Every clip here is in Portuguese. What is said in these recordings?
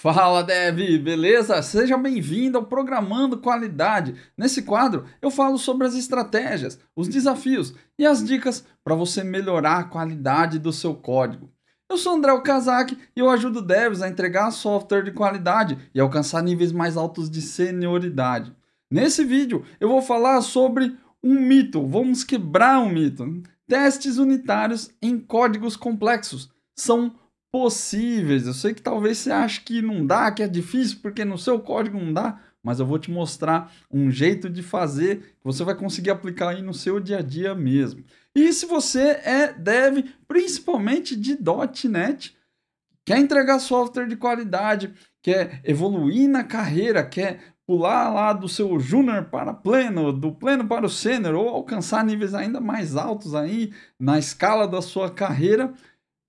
Fala, Dev, beleza? Seja bem-vindo ao Programando Qualidade. Nesse quadro, eu falo sobre as estratégias, os desafios e as dicas para você melhorar a qualidade do seu código. Eu sou André Okazaki e eu ajudo devs a entregar software de qualidade e alcançar níveis mais altos de senioridade. Nesse vídeo, eu vou falar sobre um mito, vamos quebrar um mito. Testes unitários em códigos complexos são possíveis. Eu sei que talvez você ache que não dá, que é difícil, porque no seu código não dá, mas eu vou te mostrar um jeito de fazer que você vai conseguir aplicar aí no seu dia a dia mesmo. E se você é dev, principalmente de .NET, quer entregar software de qualidade, quer evoluir na carreira, quer pular lá do seu júnior para pleno, do pleno para o sênior, ou alcançar níveis ainda mais altos aí na escala da sua carreira,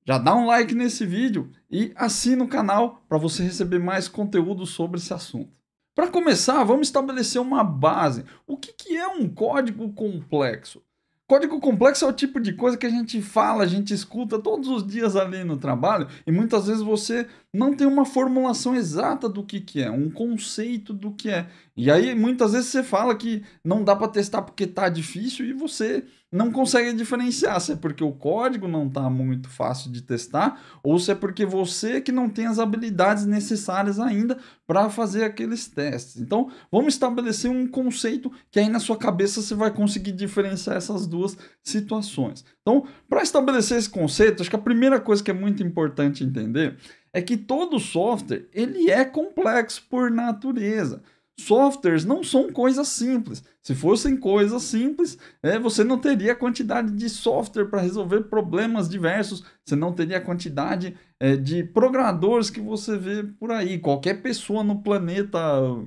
já dá um like nesse vídeo e assina o canal para você receber mais conteúdo sobre esse assunto. Para começar, vamos estabelecer uma base. O que é um código complexo? Código complexo é o tipo de coisa que a gente fala, a gente escuta todos os dias ali no trabalho e muitas vezes você não tem uma formulação exata do que é, um conceito do que é. E aí muitas vezes você fala que não dá para testar porque está difícil e você não consegue diferenciar se é porque o código não está muito fácil de testar ou se é porque você que não tem as habilidades necessárias ainda para fazer aqueles testes. Então, vamos estabelecer um conceito que aí na sua cabeça você vai conseguir diferenciar essas duas situações. Então, para estabelecer esse conceito, acho que a primeira coisa que é muito importante entender é que todo software ele é complexo por natureza. Softwares não são coisas simples. Se fossem coisas simples, você não teria a quantidade de software para resolver problemas diversos, você não teria a quantidade de programadores que você vê por aí. Qualquer pessoa no planeta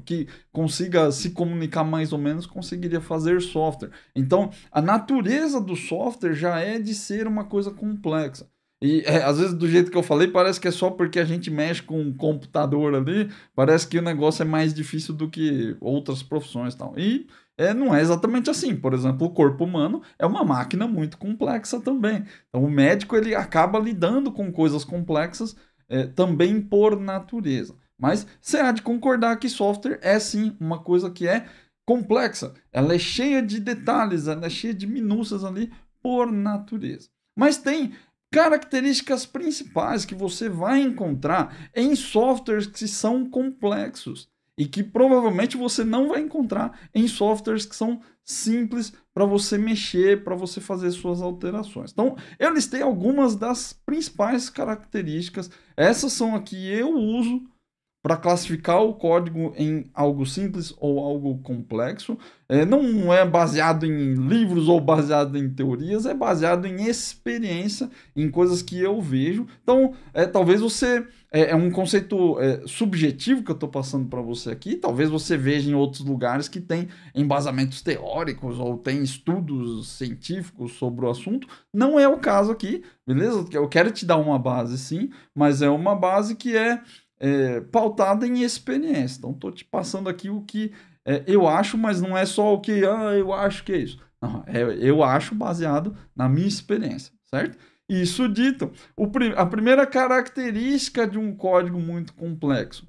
que consiga se comunicar mais ou menos conseguiria fazer software. Então, a natureza do software já é de ser uma coisa complexa. E às vezes, do jeito que eu falei, parece que é só porque a gente mexe com um computador ali, parece que o negócio é mais difícil do que outras profissões e tal. E não é exatamente assim. Por exemplo, o corpo humano é uma máquina muito complexa também. Então, o médico ele acaba lidando com coisas complexas também por natureza. Mas você há de concordar que software é sim uma coisa que é complexa. Ela é cheia de detalhes, ela é cheia de minúcias ali por natureza. Mas tem características principais que você vai encontrar em softwares que são complexos e que provavelmente você não vai encontrar em softwares que são simples para você mexer, para você fazer suas alterações. Então, eu listei algumas das principais características. Essas são aqui que eu uso para classificar o código em algo simples ou algo complexo. Não é baseado em livros ou baseado em teorias, é baseado em experiência, em coisas que eu vejo. Então, talvez você... É um conceito subjetivo que eu estou passando para você aqui. Talvez você veja em outros lugares que tem embasamentos teóricos ou tem estudos científicos sobre o assunto. Não é o caso aqui, beleza? Eu quero te dar uma base, sim, mas é uma base que é pautada em experiência. Então, estou te passando aqui o que eu acho, mas não é só o que eu acho que é isso. Não, eu acho baseado na minha experiência, certo? Isso dito, a primeira característica de um código muito complexo,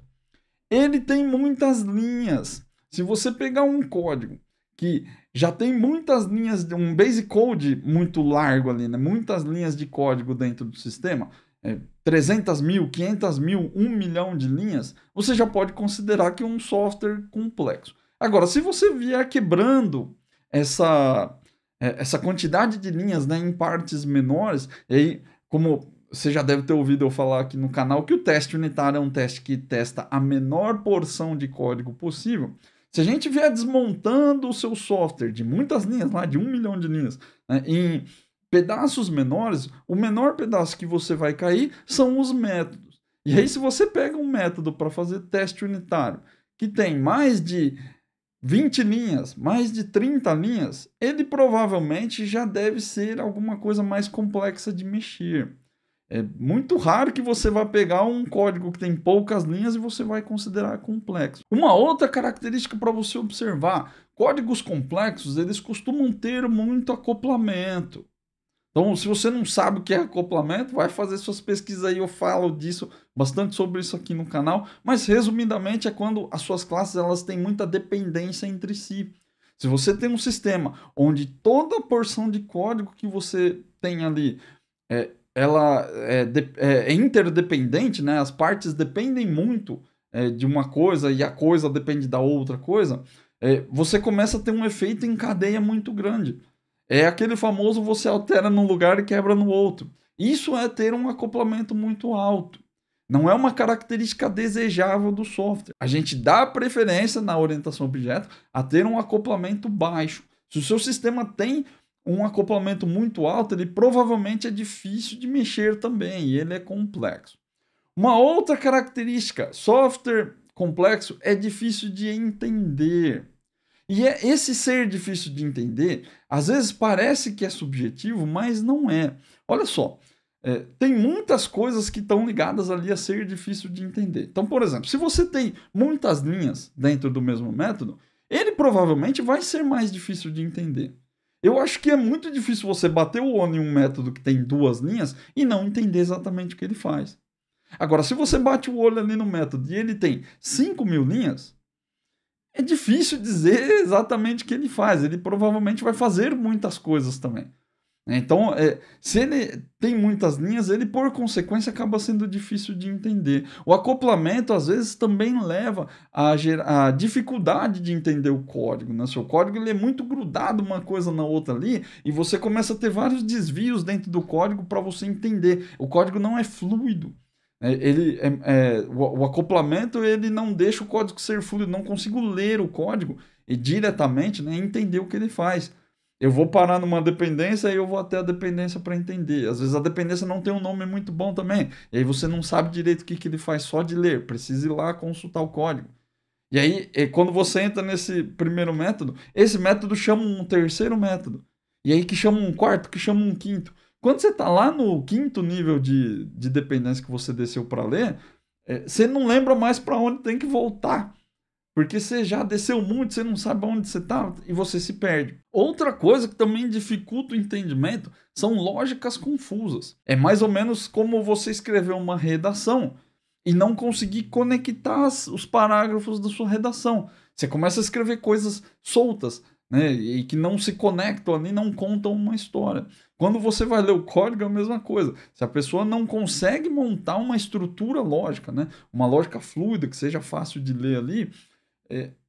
ele tem muitas linhas. Se você pegar um código que já tem muitas linhas, um basic code muito largo ali, né? Muitas linhas de código dentro do sistema, 300 mil, 500 mil, 1 milhão de linhas, você já pode considerar que é um software complexo. Agora, se você vier quebrando essa quantidade de linhas, né, em partes menores, e aí, como você já deve ter ouvido eu falar aqui no canal, que o teste unitário é um teste que testa a menor porção de código possível. Se a gente vier desmontando o seu software de muitas linhas, lá de 1 milhão de linhas, né, em pedaços menores, o menor pedaço que você vai cair são os métodos. E aí, se você pega um método para fazer teste unitário que tem mais de 20 linhas, mais de 30 linhas, ele provavelmente já deve ser alguma coisa mais complexa de mexer. É muito raro que você vá pegar um código que tem poucas linhas e você vai considerar complexo. Uma outra característica para você observar, códigos complexos, eles costumam ter muito acoplamento. Então, se você não sabe o que é acoplamento, vai fazer suas pesquisas aí, eu falo disso, bastante sobre isso aqui no canal, mas resumidamente é quando as suas classes elas têm muita dependência entre si. Se você tem um sistema onde toda a porção de código que você tem ali, ela é interdependente, né? As partes dependem muito de uma coisa e a coisa depende da outra coisa, você começa a ter um efeito em cadeia muito grande. É aquele famoso você altera num lugar e quebra no outro. Isso é ter um acoplamento muito alto. Não é uma característica desejável do software. A gente dá preferência na orientação a objeto a ter um acoplamento baixo. Se o seu sistema tem um acoplamento muito alto, ele provavelmente é difícil de mexer também e ele é complexo. Uma outra característica, software complexo é difícil de entender. E esse ser difícil de entender, às vezes parece que é subjetivo, mas não é. Olha só, tem muitas coisas que estão ligadas ali a ser difícil de entender. Então, por exemplo, se você tem muitas linhas dentro do mesmo método, ele provavelmente vai ser mais difícil de entender. Eu acho que é muito difícil você bater o olho em um método que tem duas linhas e não entender exatamente o que ele faz. Agora, se você bate o olho ali no método e ele tem 5.000 linhas, é difícil dizer exatamente o que ele faz. Ele provavelmente vai fazer muitas coisas também. Então, se ele tem muitas linhas, ele por consequência acaba sendo difícil de entender. O acoplamento às vezes também leva a dificuldade de entender o código. Né? Seu código ele é muito grudado uma coisa na outra ali e você começa a ter vários desvios dentro do código para você entender. O código não é fluido. O acoplamento ele não deixa o código ser fluido, não consigo ler o código e diretamente, né, entender o que ele faz. Eu vou parar numa dependência e eu vou até a dependência para entender. Às vezes a dependência não tem um nome muito bom também, e aí você não sabe direito o que ele faz só de ler, precisa ir lá consultar o código. E aí, quando você entra nesse primeiro método, esse método chama um terceiro método, e aí que chama um quarto, que chama um quinto. Quando você está lá no quinto nível de dependência que você desceu para ler, você não lembra mais para onde tem que voltar. Porque você já desceu muito, você não sabe onde você está e você se perde. Outra coisa que também dificulta o entendimento são lógicas confusas. É mais ou menos como você escrever uma redação e não conseguir conectar os parágrafos da sua redação. Você começa a escrever coisas soltas, né, e que não se conectam ali, não contam uma história. Quando você vai ler o código é a mesma coisa. Se a pessoa não consegue montar uma estrutura lógica, né, uma lógica fluida que seja fácil de ler ali,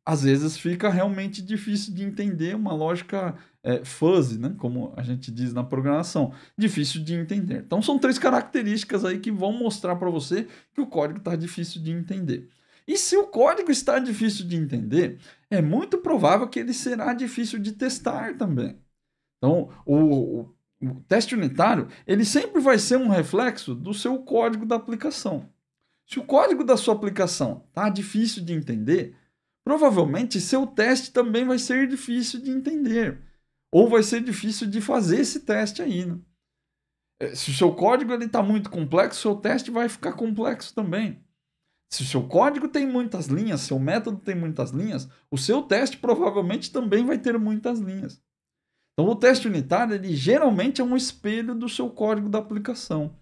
às vezes fica realmente difícil de entender uma lógica fuzzy, né, como a gente diz na programação, difícil de entender. Então são 3 características aí que vão mostrar para você que o código está difícil de entender. E se o código está difícil de entender, é muito provável que ele será difícil de testar também. Então, o teste unitário, ele sempre vai ser um reflexo do seu código da aplicação. Se o código da sua aplicação está difícil de entender, provavelmente seu teste também vai ser difícil de entender. Ou vai ser difícil de fazer esse teste aí. Né? Se o seu código está muito complexo, seu teste vai ficar complexo também. Se o seu código tem muitas linhas, seu método tem muitas linhas, o seu teste provavelmente também vai ter muitas linhas. Então o teste unitário, ele geralmente é um espelho do seu código da aplicação.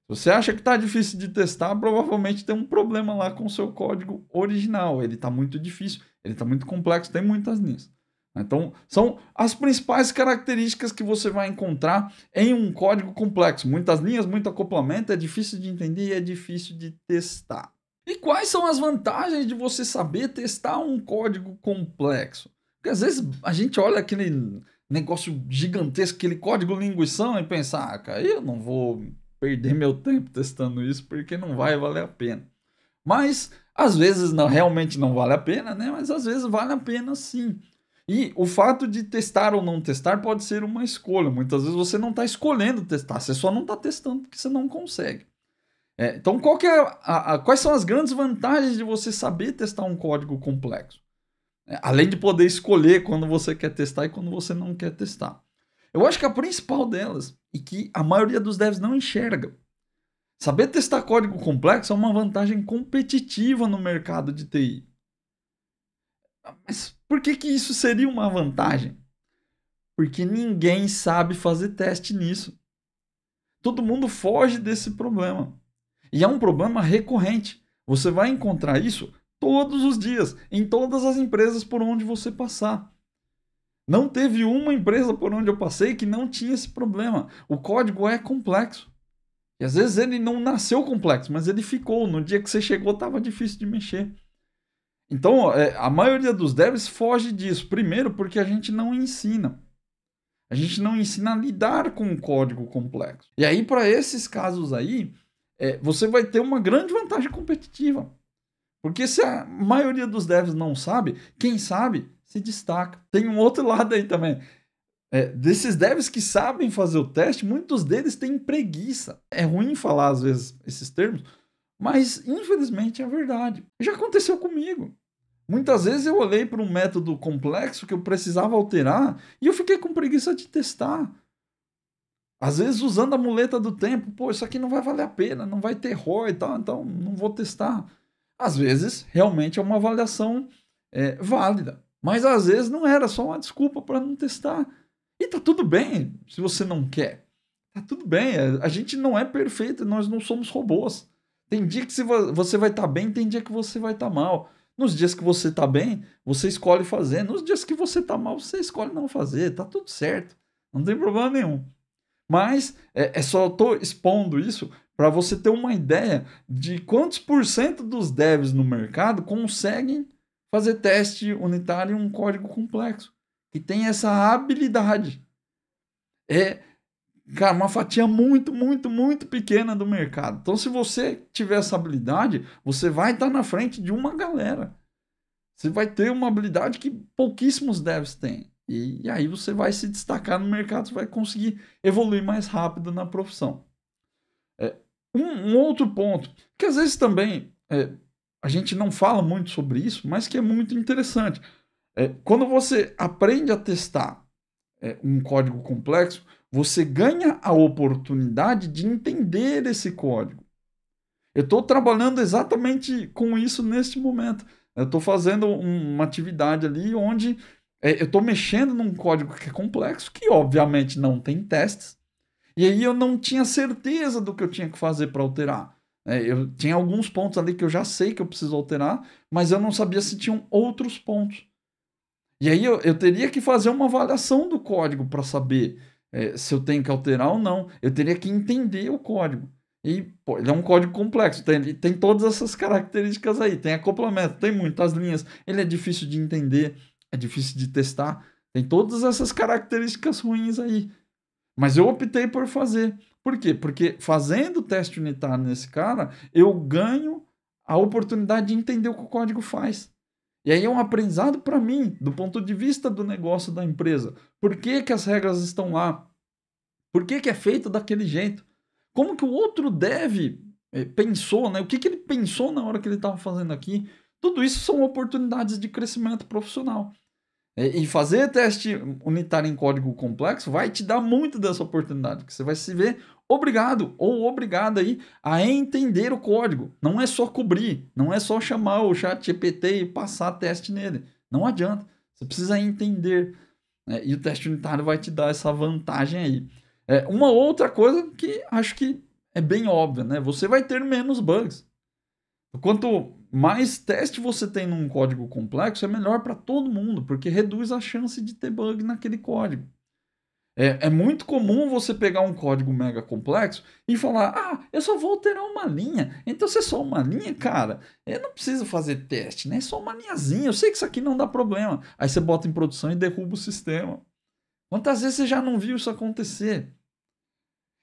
Se você acha que está difícil de testar, provavelmente tem um problema lá com o seu código original. Ele está muito difícil, ele está muito complexo, tem muitas linhas. Então, são as principais características que você vai encontrar em um código complexo. Muitas linhas, muito acoplamento, é difícil de entender e é difícil de testar. E quais são as vantagens de você saber testar um código complexo? Porque às vezes a gente olha aquele negócio gigantesco, aquele código linguição e pensa, cara, eu não vou perder meu tempo testando isso porque não vai valer a pena. Mas às vezes realmente não vale a pena, né? Mas às vezes vale a pena sim. E o fato de testar ou não testar pode ser uma escolha. Muitas vezes você não está escolhendo testar, você só não está testando porque você não consegue. Então, quais são as grandes vantagens de você saber testar um código complexo? Além de poder escolher quando você quer testar e quando você não quer testar. Eu acho que a principal delas, e que a maioria dos devs não enxerga, saber testar código complexo é uma vantagem competitiva no mercado de TI. Mas por que isso seria uma vantagem? Porque ninguém sabe fazer teste nisso. Todo mundo foge desse problema. E é um problema recorrente. Você vai encontrar isso todos os dias, em todas as empresas por onde você passar. Não teve uma empresa por onde eu passei que não tinha esse problema. O código é complexo. E às vezes ele não nasceu complexo, mas ele ficou. No dia que você chegou, estava difícil de mexer. Então, a maioria dos devs foge disso. Primeiro, porque a gente não ensina. A gente não ensina a lidar com um código complexo. E aí, para esses casos aí, você vai ter uma grande vantagem competitiva. Porque se a maioria dos devs não sabe, quem sabe se destaca. Tem um outro lado aí também. Desses devs que sabem fazer o teste, muitos deles têm preguiça. É ruim falar, às vezes, esses termos, mas infelizmente é verdade. Já aconteceu comigo. Muitas vezes eu olhei para um método complexo que eu precisava alterar e eu fiquei com preguiça de testar. Às vezes usando a muleta do tempo, pô, isso aqui não vai valer a pena, não vai ter ROI e tal, então não vou testar. Às vezes realmente é uma avaliação válida, mas às vezes não era só uma desculpa para não testar. E tá tudo bem se você não quer. Tá tudo bem, a gente não é perfeito, nós não somos robôs. Tem dia que você vai estar bem, tem dia que você vai estar mal. Nos dias que você tá bem, você escolhe fazer. Nos dias que você tá mal, você escolhe não fazer. Tá tudo certo. Não tem problema nenhum. Mas só tô expondo isso para você ter uma ideia de quantos por cento dos devs no mercado conseguem fazer teste unitário em um código complexo. Que tem essa habilidade. Cara, uma fatia muito, muito, muito pequena do mercado. Então, se você tiver essa habilidade, você vai estar na frente de uma galera. Você vai ter uma habilidade que pouquíssimos devs têm. E aí você vai se destacar no mercado, você vai conseguir evoluir mais rápido na profissão. Um outro ponto, que às vezes também a gente não fala muito sobre isso, mas que é muito interessante. Quando você aprende a testar um código complexo, você ganha a oportunidade de entender esse código. Eu estou trabalhando exatamente com isso neste momento. Eu estou fazendo uma atividade ali onde eu estou mexendo num código que é complexo, que obviamente não tem testes, e aí eu não tinha certeza do que eu tinha que fazer para alterar. Eu tinha alguns pontos ali que eu já sei que eu preciso alterar, mas eu não sabia se tinham outros pontos. E aí eu teria que fazer uma avaliação do código para saber se eu tenho que alterar ou não. Eu teria que entender o código. E pô, ele é um código complexo, tem todas essas características aí. Tem acoplamento, tem muitas linhas. Ele é difícil de entender, é difícil de testar. Tem todas essas características ruins aí. Mas eu optei por fazer. Por quê? Porque fazendo o teste unitário nesse cara, eu ganho a oportunidade de entender o que o código faz. E aí é um aprendizado para mim, do ponto de vista do negócio da empresa. Por que que as regras estão lá? Por que que é feito daquele jeito? Como que o outro dev pensou, né? O que que ele pensou na hora que ele estava fazendo aqui? Tudo isso são oportunidades de crescimento profissional. E fazer teste unitário em código complexo vai te dar muito dessa oportunidade, que você vai se ver obrigado ou obrigada aí a entender o código. Não é só cobrir, não é só chamar o ChatGPT e passar teste nele. Não adianta. Você precisa entender. E o teste unitário vai te dar essa vantagem aí. Uma outra coisa que acho que é bem óbvia, né? Você vai ter menos bugs. Quanto mais teste você tem num código complexo, é melhor para todo mundo, porque reduz a chance de ter bug naquele código. É muito comum você pegar um código mega complexo e falar: eu só vou alterar uma linha. Então, se é só uma linha, cara, eu não preciso fazer teste, né? É só uma linhazinha. Eu sei que isso aqui não dá problema. Aí você bota em produção e derruba o sistema. Quantas vezes você já não viu isso acontecer?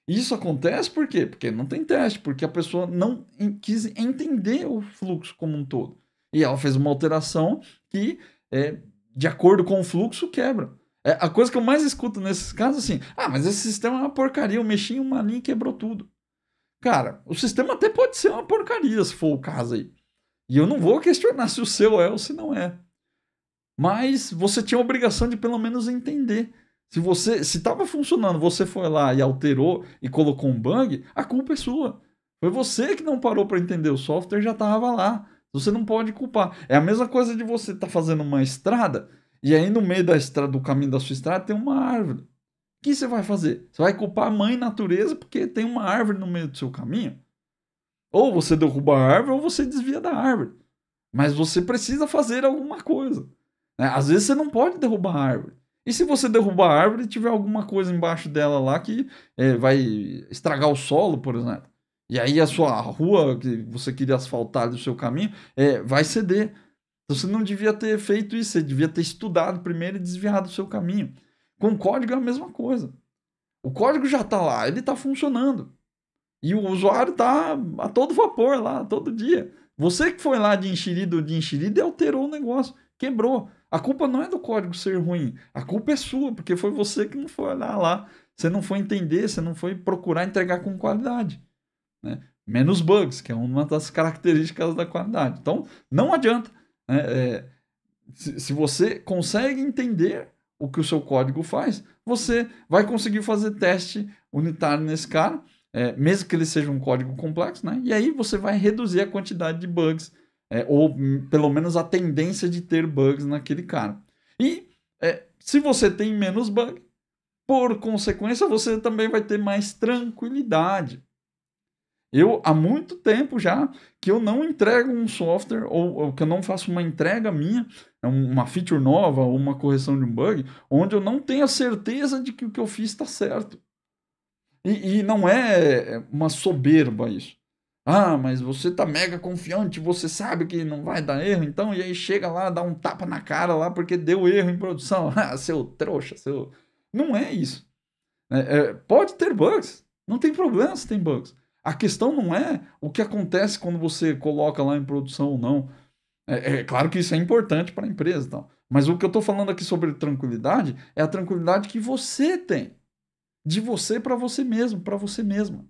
Isso acontece por quê? Porque não tem teste, porque a pessoa não quis entender o fluxo como um todo. E ela fez uma alteração que, de acordo com o fluxo, quebra. A coisa que eu mais escuto nesses casos é assim: mas esse sistema é uma porcaria, eu mexi em uma linha e quebrou tudo. Cara, o sistema até pode ser uma porcaria, se for o caso aí. E eu não vou questionar se o seu é ou se não é. Mas você tinha a obrigação de pelo menos entender. Se estava funcionando, você foi lá e alterou e colocou um bug, a culpa é sua. Foi você que não parou para entender o software, já estava lá. Você não pode culpar. É a mesma coisa de você estar fazendo uma estrada E aí no meio do caminho da sua estrada tem uma árvore. O que você vai fazer? Você vai culpar a mãe natureza porque tem uma árvore no meio do seu caminho? Ou você derruba a árvore ou você desvia da árvore. Mas você precisa fazer alguma coisa. Né? Às vezes você não pode derrubar a árvore. E se você derrubar a árvore e tiver alguma coisa embaixo dela lá que vai estragar o solo, por exemplo. E aí a sua rua que você queria asfaltar do seu caminho vai ceder. Então você não devia ter feito isso. Você devia ter estudado primeiro e desviado o seu caminho. Com o código é a mesma coisa. O código já está lá, ele está funcionando. E o usuário está a todo vapor lá, todo dia. Você que foi lá de enxerido e alterou o negócio, quebrou. A culpa não é do código ser ruim, a culpa é sua, porque foi você que não foi olhar lá, você não foi entender, você não foi procurar entregar com qualidade. Né? Menos bugs, que é uma das características da qualidade. Então, não adianta. Né? Se você consegue entender o que o seu código faz, você vai conseguir fazer teste unitário nesse cara, mesmo que ele seja um código complexo, né? E aí você vai reduzir a quantidade de bugs, ou pelo menos a tendência de ter bugs naquele cara. E se você tem menos bug, por consequência, você também vai ter mais tranquilidade. Eu, há muito tempo já, que eu não entrego um software, ou que eu não faço uma entrega minha, uma feature nova, ou uma correção de um bug, onde eu não tenho a certeza de que o que eu fiz está certo. E não é uma soberba isso. Ah, mas você tá mega confiante, você sabe que não vai dar erro, então, e aí chega lá, dá um tapa na cara lá porque deu erro em produção. Ah, seu trouxa, seu... Não é isso. Pode ter bugs, não tem problema se tem bugs. A questão não é o que acontece quando você coloca lá em produção ou não. Claro que isso é importante para a empresa. Então. Mas o que eu estou falando aqui sobre tranquilidade é a tranquilidade que você tem. De você para você mesmo, para você mesma.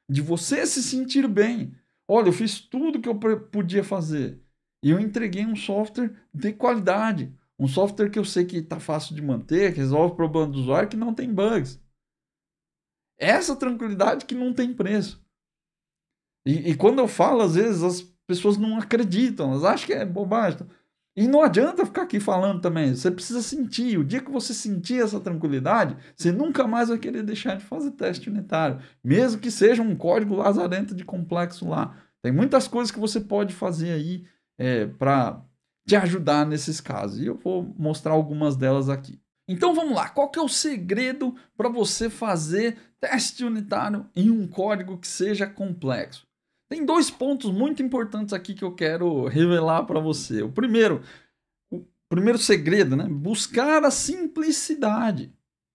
De você se sentir bem. Olha, eu fiz tudo que eu podia fazer. E eu entreguei um software de qualidade. Um software que eu sei que está fácil de manter, que resolve o problema do usuário, que não tem bugs. Essa tranquilidade que não tem preço. E quando eu falo, às vezes as pessoas não acreditam, elas acham que é bobagem. E não adianta ficar aqui falando também, você precisa sentir. O dia que você sentir essa tranquilidade, você nunca mais vai querer deixar de fazer teste unitário, mesmo que seja um código lazarento de complexo lá. Tem muitas coisas que você pode fazer aí para te ajudar nesses casos. E eu vou mostrar algumas delas aqui. Então vamos lá, qual que é o segredo para você fazer teste unitário em um código que seja complexo? Tem 2 pontos muito importantes aqui que eu quero revelar para você. O primeiro segredo, né? Buscar a simplicidade.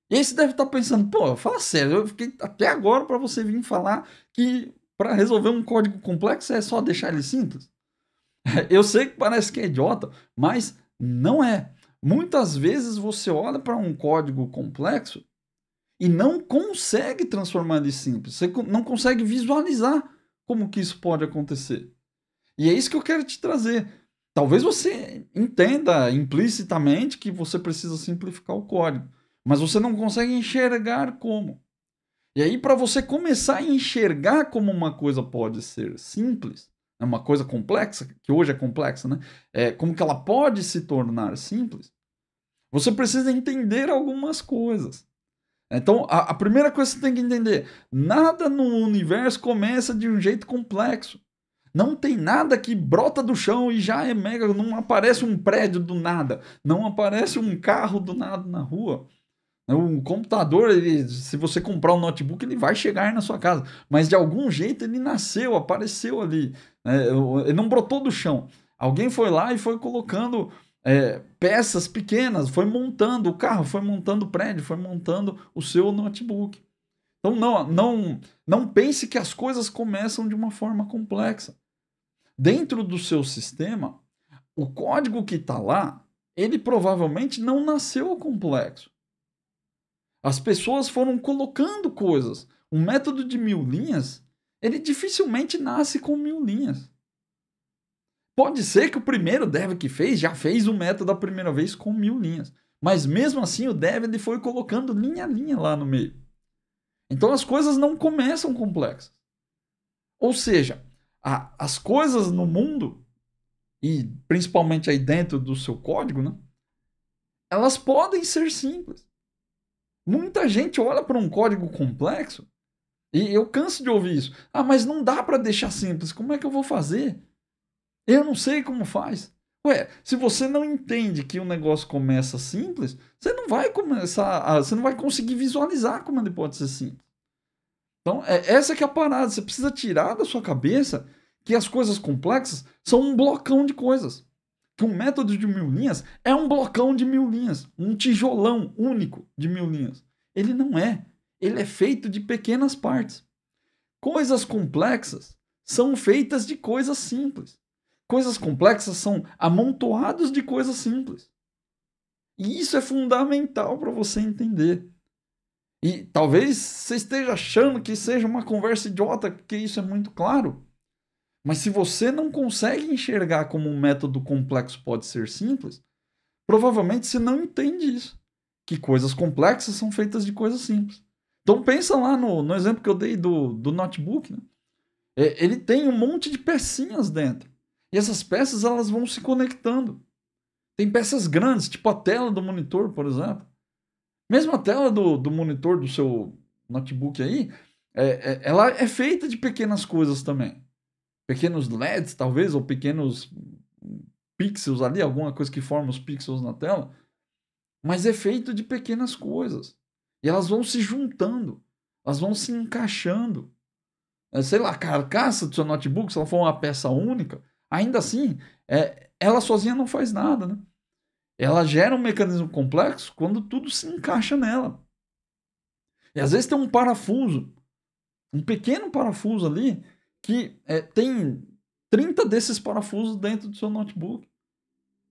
E aí você deve estar pensando, pô, fala sério, eu fiquei até agora para você vir falar que para resolver um código complexo é só deixar ele simples. Eu sei que parece que é idiota, mas não é. Muitas vezes você olha para um código complexo e não consegue transformar ele simples. Você não consegue visualizar como que isso pode acontecer. E é isso que eu quero te trazer. Talvez você entenda implicitamente que você precisa simplificar o código, mas você não consegue enxergar como. E aí, para você começar a enxergar como uma coisa pode ser simples, uma coisa complexa, que hoje é complexa, né? Como que ela pode se tornar simples, você precisa entender algumas coisas. Então, a primeira coisa que você tem que entender, nada no universo começa de um jeito complexo. Não tem nada que brota do chão e já é mega, não aparece um prédio do nada, não aparece um carro do nada na rua. O computador, se você comprar um notebook, ele vai chegar na sua casa. Mas de algum jeito ele nasceu, apareceu ali. Ele não brotou do chão. Alguém foi lá e foi colocando peças pequenas, foi montando o carro, foi montando o prédio, foi montando o seu notebook. Então não pense que as coisas começam de uma forma complexa. Dentro do seu sistema, o código que está lá, ele provavelmente não nasceu complexo. As pessoas foram colocando coisas. Um método de 1000 linhas, ele dificilmente nasce com 1000 linhas. Pode ser que o primeiro dev que fez, já fez o método a primeira vez com 1000 linhas. Mas mesmo assim o dev ele foi colocando linha a linha lá no meio. Então as coisas não começam complexas. Ou seja, as coisas no mundo, e principalmente aí dentro do seu código, né? elas podem ser simples. Muita gente olha para um código complexo e eu canso de ouvir isso. Ah, mas não dá para deixar simples. Como é que eu vou fazer? Eu não sei como faz. Ué, se você não entende que o negócio começa simples, você não vai você não vai conseguir visualizar como ele pode ser simples. Então, essa que é a parada. Você precisa tirar da sua cabeça que as coisas complexas são um blocão de coisas. Que um método de 1000 linhas é um blocão de 1000 linhas. Um tijolão único de 1000 linhas. Ele não é. Ele é feito de pequenas partes. Coisas complexas são feitas de coisas simples. Coisas complexas são amontoados de coisas simples. E isso é fundamental para você entender. E talvez você esteja achando que seja uma conversa idiota, porque isso é muito claro. Mas se você não consegue enxergar como um método complexo pode ser simples, provavelmente você não entende isso. Que coisas complexas são feitas de coisas simples. Então pensa lá no exemplo que eu dei do notebook. Né? Ele tem um monte de pecinhas dentro. E essas peças elas vão se conectando. Tem peças grandes, tipo a tela do monitor, por exemplo. Mesmo a tela do monitor do seu notebook aí, ela é feita de pequenas coisas também. Pequenos LEDs, talvez, ou pequenos pixels ali, alguma coisa que forma os pixels na tela. Mas é feito de pequenas coisas. E elas vão se juntando. Elas vão se encaixando. Sei lá, a carcaça do seu notebook, se ela for uma peça única, ainda assim, ela sozinha não faz nada, né? Ela gera um mecanismo complexo quando tudo se encaixa nela. E às vezes tem um parafuso, um pequeno parafuso ali, que tem 30 desses parafusos dentro do seu notebook.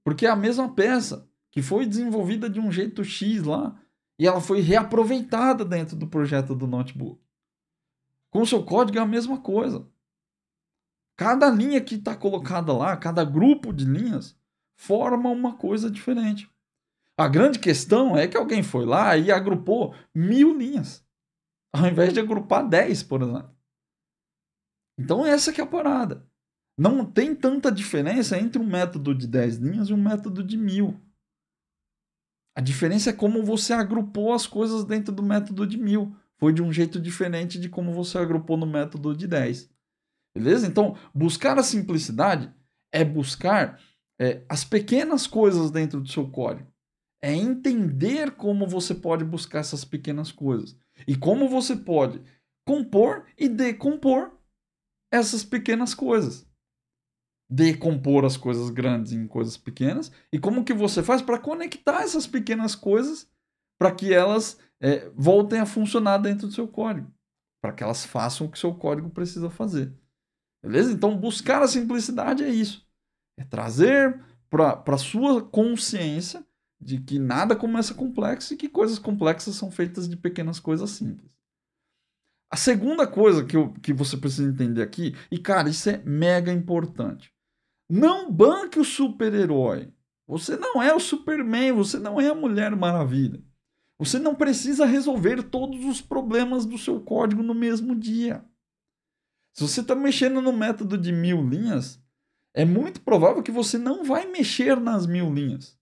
Porque é a mesma peça, que foi desenvolvida de um jeito X lá, e ela foi reaproveitada dentro do projeto do notebook. Com o seu código é a mesma coisa. Cada linha que está colocada lá, cada grupo de linhas, forma uma coisa diferente. A grande questão é que alguém foi lá e agrupou 1000 linhas, ao invés de agrupar 10, por exemplo. Então essa que é a parada. Não tem tanta diferença entre um método de 10 linhas e um método de 1000. A diferença é como você agrupou as coisas dentro do método de 1000. Foi de um jeito diferente de como você agrupou no método de 10. Beleza? Então, buscar a simplicidade é buscar as pequenas coisas dentro do seu código. É entender como você pode buscar essas pequenas coisas. E como você pode compor e decompor essas pequenas coisas. Decompor as coisas grandes em coisas pequenas. E como que você faz para conectar essas pequenas coisas para que elas voltem a funcionar dentro do seu código. Para que elas façam o que o seu código precisa fazer. Beleza? Então, buscar a simplicidade é isso. É trazer para a sua consciência de que nada começa complexo e que coisas complexas são feitas de pequenas coisas simples. A segunda coisa que você precisa entender aqui, e cara, isso é mega importante. Não banque o super-herói. Você não é o Superman, você não é a Mulher Maravilha. Você não precisa resolver todos os problemas do seu código no mesmo dia. Se você está mexendo no método de 1000 linhas, é muito provável que você não vai mexer nas 1000 linhas.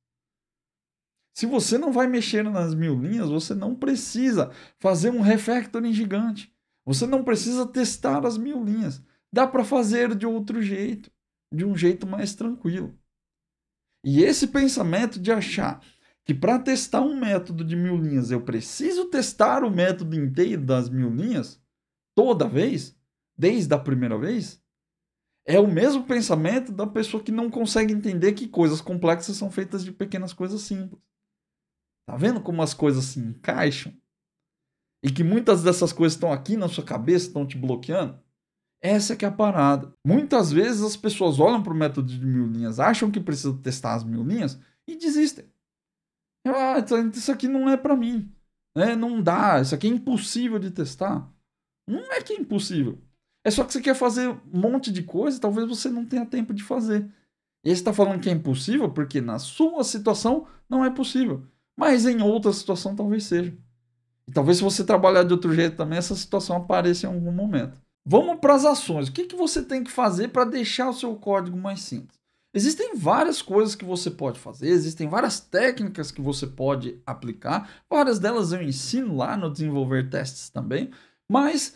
Se você não vai mexer nas 1000 linhas, você não precisa fazer um refactoring gigante. Você não precisa testar as 1000 linhas. Dá para fazer de outro jeito, de um jeito mais tranquilo. E esse pensamento de achar que para testar um método de 1000 linhas eu preciso testar o método inteiro das 1000 linhas toda vez, desde a primeira vez, é o mesmo pensamento da pessoa que não consegue entender que coisas complexas são feitas de pequenas coisas simples. Tá vendo como as coisas se encaixam? E que muitas dessas coisas estão aqui na sua cabeça, estão te bloqueando? Essa que é a parada. Muitas vezes as pessoas olham para o método de 1000 linhas, acham que precisam testar as 1000 linhas e desistem. Ah, isso aqui não é para mim. Não dá, isso aqui é impossível de testar. Não é que é impossível. É só que você quer fazer um monte de coisa e talvez você não tenha tempo de fazer. E aí você está falando que é impossível porque na sua situação não é possível. Mas em outra situação talvez seja. E talvez se você trabalhar de outro jeito também, essa situação apareça em algum momento. Vamos para as ações. O que você tem que fazer para deixar o seu código mais simples? Existem várias coisas que você pode fazer, existem várias técnicas que você pode aplicar, várias delas eu ensino lá no Desenvolver Testes também, mas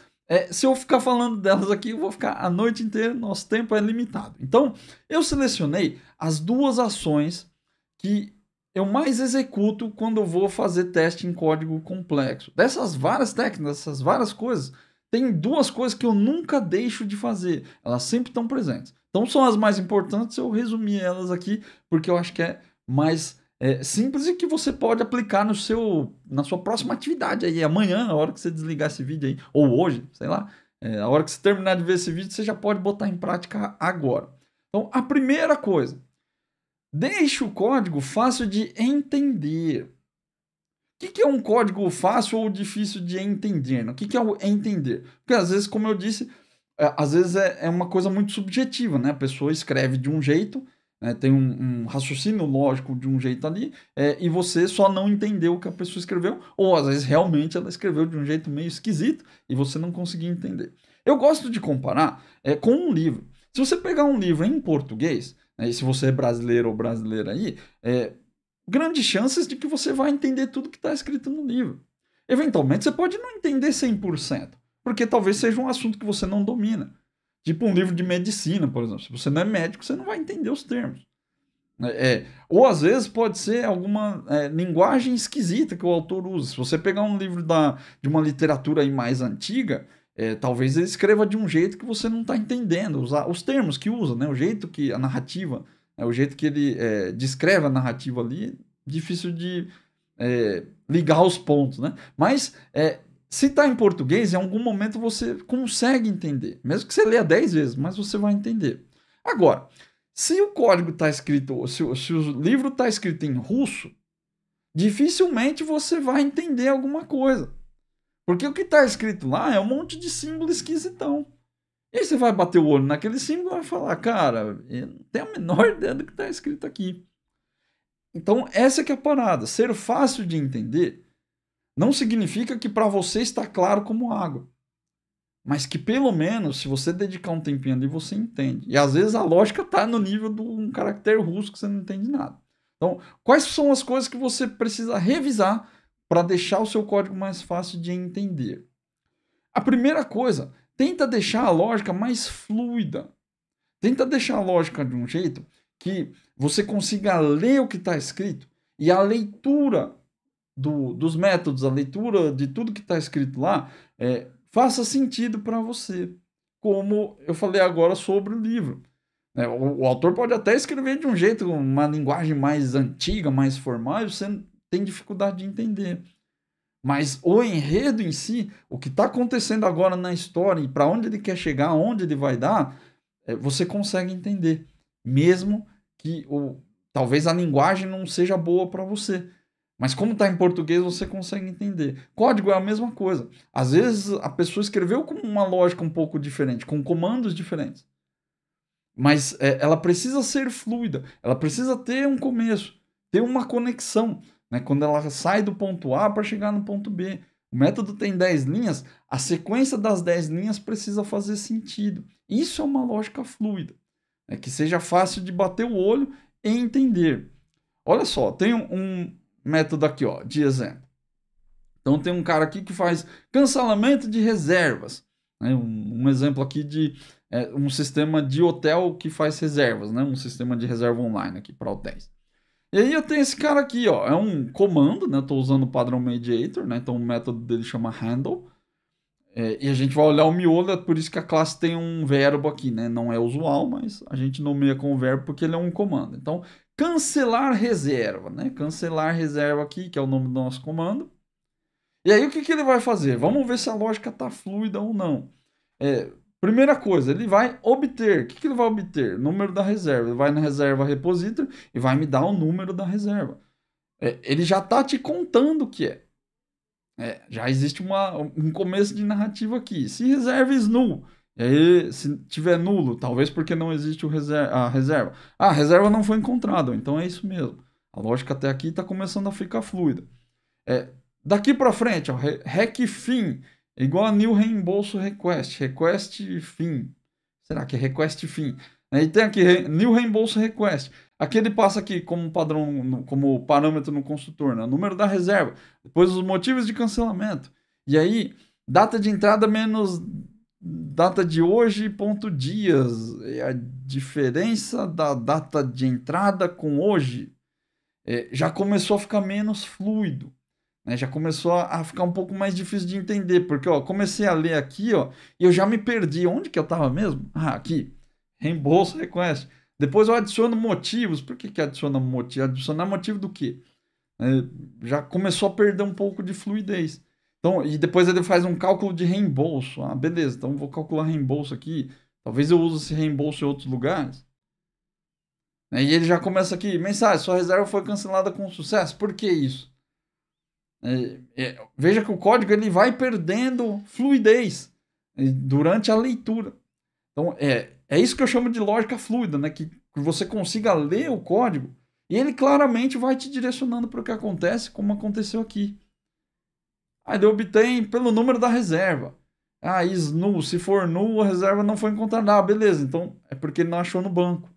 se eu ficar falando delas aqui, eu vou ficar a noite inteira, nosso tempo é limitado. Então, eu selecionei as duas ações que eu mais executo quando eu vou fazer teste em código complexo. Dessas várias técnicas, dessas várias coisas, tem duas coisas que eu nunca deixo de fazer. Elas sempre estão presentes. Então são as mais importantes, eu resumi elas aqui, porque eu acho que é mais simples e que você pode aplicar na sua próxima atividade aí, amanhã, a hora que você desligar esse vídeo aí, ou hoje, sei lá, a hora que você terminar de ver esse vídeo, você já pode botar em prática agora. Então, a primeira coisa, deixe o código fácil de entender. O que é um código fácil ou difícil de entender? Né? O que é o entender? Porque às vezes, como eu disse, às vezes é uma coisa muito subjetiva, né? A pessoa escreve de um jeito, né? Tem um raciocínio lógico de um jeito ali, e você só não entendeu o que a pessoa escreveu, ou às vezes realmente ela escreveu de um jeito meio esquisito e você não conseguiu entender. Eu gosto de comparar com um livro. Se você pegar um livro em português, né, e se você é brasileiro ou brasileira aí, grandes chances de que você vai entender tudo que está escrito no livro. Eventualmente você pode não entender 100%, porque talvez seja um assunto que você não domina. Tipo um livro de medicina, por exemplo. Se você não é médico, você não vai entender os termos. Ou às vezes pode ser alguma linguagem esquisita que o autor usa. Se você pegar um livro de uma literatura aí mais antiga, talvez ele escreva de um jeito que você não está entendendo os termos que usa, né? O jeito que a narrativa, o jeito que ele descreve a narrativa ali, difícil de ligar os pontos, né? Mas se está em português, em algum momento você consegue entender. Mesmo que você leia 10 vezes, mas você vai entender. Agora, se o código está escrito, se o livro está escrito em russo, dificilmente você vai entender alguma coisa. Porque o que está escrito lá é um monte de símbolo esquisitão. E aí você vai bater o olho naquele símbolo e vai falar, cara, eu não tenho a menor ideia do que está escrito aqui. Então, essa que é a parada. Ser fácil de entender não significa que para você está claro como água. Mas que pelo menos, se você dedicar um tempinho ali, você entende. E às vezes a lógica está no nível de um caractere russo que você não entende nada. Então, quais são as coisas que você precisa revisar para deixar o seu código mais fácil de entender? A primeira coisa, tenta deixar a lógica mais fluida. Tenta deixar a lógica de um jeito que você consiga ler o que está escrito e a leitura dos métodos, a leitura de tudo que está escrito lá, faça sentido para você. Como eu falei agora sobre o livro. O autor pode até escrever de um jeito, uma linguagem mais antiga, mais formal, e você tem dificuldade de entender. Mas o enredo em si, o que está acontecendo agora na história e para onde ele quer chegar, onde ele vai dar, você consegue entender. Mesmo que talvez a linguagem não seja boa para você. Mas como está em português, você consegue entender. Código é a mesma coisa. Às vezes a pessoa escreveu com uma lógica um pouco diferente, com comandos diferentes. Mas ela precisa ser fluida, ela precisa ter um começo, ter uma conexão. Né? Quando ela sai do ponto A para chegar no ponto B. O método tem 10 linhas, a sequência das 10 linhas precisa fazer sentido. Isso é uma lógica fluida, né? Que seja fácil de bater o olho e entender. Olha só, tem um método aqui, ó, de exemplo. Então tem um cara aqui que faz cancelamento de reservas. Né? Um exemplo aqui de um sistema de hotel que faz reservas, né? Um sistema de reserva online aqui para hotéis. E aí eu tenho esse cara aqui, ó, é um comando, né? Estou usando o padrão mediator, né? Então o método dele chama handle. E a gente vai olhar o miolo, é por isso que a classe tem um verbo aqui, né? Não é usual, mas a gente nomeia com o verbo porque ele é um comando. Então, cancelar reserva, né? Cancelar reserva aqui, que é o nome do nosso comando. E aí o que ele vai fazer? Vamos ver se a lógica está fluida ou não. Primeira coisa, ele vai obter. O que ele vai obter? Número da reserva. Ele vai na reserva repository e vai me dar o número da reserva. Ele já está te contando o que é. Já existe um começo de narrativa aqui. Se reserva is null, e aí se tiver nulo, talvez porque não existe a reserva. A reserva não foi encontrada, então é isso mesmo. A lógica até aqui está começando a ficar fluida. Daqui para frente, ó, rec fim igual a new reembolso request. Request fim. Será que é request fim? Aí tem aqui, New Reembolso Request. Aqui ele passa aqui como padrão, como parâmetro no construtor, né? O número da reserva, depois os motivos de cancelamento. E aí, data de entrada menos data de hoje, ponto dias. E a diferença da data de entrada com hoje já começou a ficar menos fluido. Né? Já começou a ficar um pouco mais difícil de entender. Porque ó, comecei a ler aqui ó, e eu já me perdi. Onde que eu estava mesmo? Ah, aqui. Reembolso request. Depois eu adiciono motivos. Por que adiciona motivo? Adicionar motivo do quê? Já começou a perder um pouco de fluidez. Então, e depois ele faz um cálculo de reembolso. Ah, beleza, então vou calcular reembolso aqui. Talvez eu use esse reembolso em outros lugares. E ele já começa aqui, mensagem, sua reserva foi cancelada com sucesso. Por que isso? Veja que o código ele vai perdendo fluidez durante a leitura. Então, é isso que eu chamo de lógica fluida, né? Que você consiga ler o código e ele claramente vai te direcionando para o que acontece, como aconteceu aqui. Aí ele obtém pelo número da reserva. Ah, is null. Se for null, a reserva não foi encontrada. Ah, beleza. Então é porque ele não achou no banco.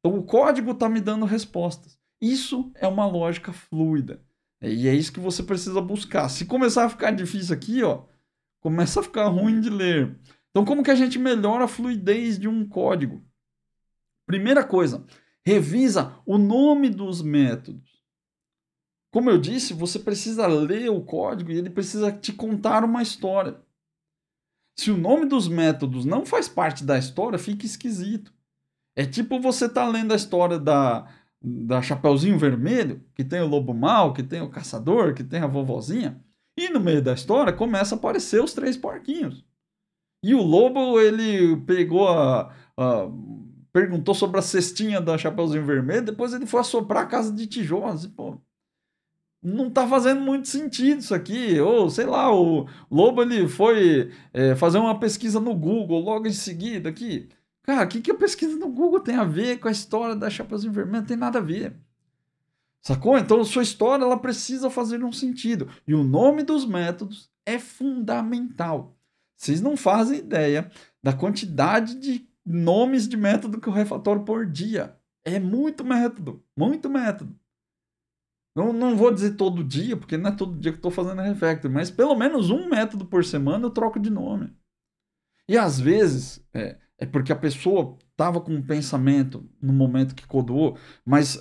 Então o código está me dando respostas. Isso é uma lógica fluida. E é isso que você precisa buscar. Se começar a ficar difícil aqui, ó, começa a ficar ruim de ler. Então como que a gente melhora a fluidez de um código? Primeira coisa, revisa o nome dos métodos. Como eu disse, você precisa ler o código e ele precisa te contar uma história. Se o nome dos métodos não faz parte da história, fica esquisito. É tipo você tá lendo a história da Chapeuzinho Vermelho, que tem o lobo mau, que tem o caçador, que tem a vovozinha, e no meio da história começa a aparecer os 3 porquinhos. E o lobo, ele pegou perguntou sobre a cestinha da Chapeuzinho Vermelho, depois ele foi assoprar a casa de tijolos. E, pô, não tá fazendo muito sentido isso aqui. Ou, sei lá, o Lobo ele foi fazer uma pesquisa no Google logo em seguida aqui. Cara, o que a pesquisa no Google tem a ver com a história da Chapeuzinho Vermelho? Não tem nada a ver. Sacou? Então, sua história ela precisa fazer um sentido. E o nome dos métodos é fundamental. Vocês não fazem ideia da quantidade de nomes de método que eu refatório por dia. É muito método. Muito método. Não vou dizer todo dia, porque não é todo dia que eu estou fazendo refactor, mas pelo menos um método por semana eu troco de nome. E às vezes é porque a pessoa estava com um pensamento no momento que codoou, mas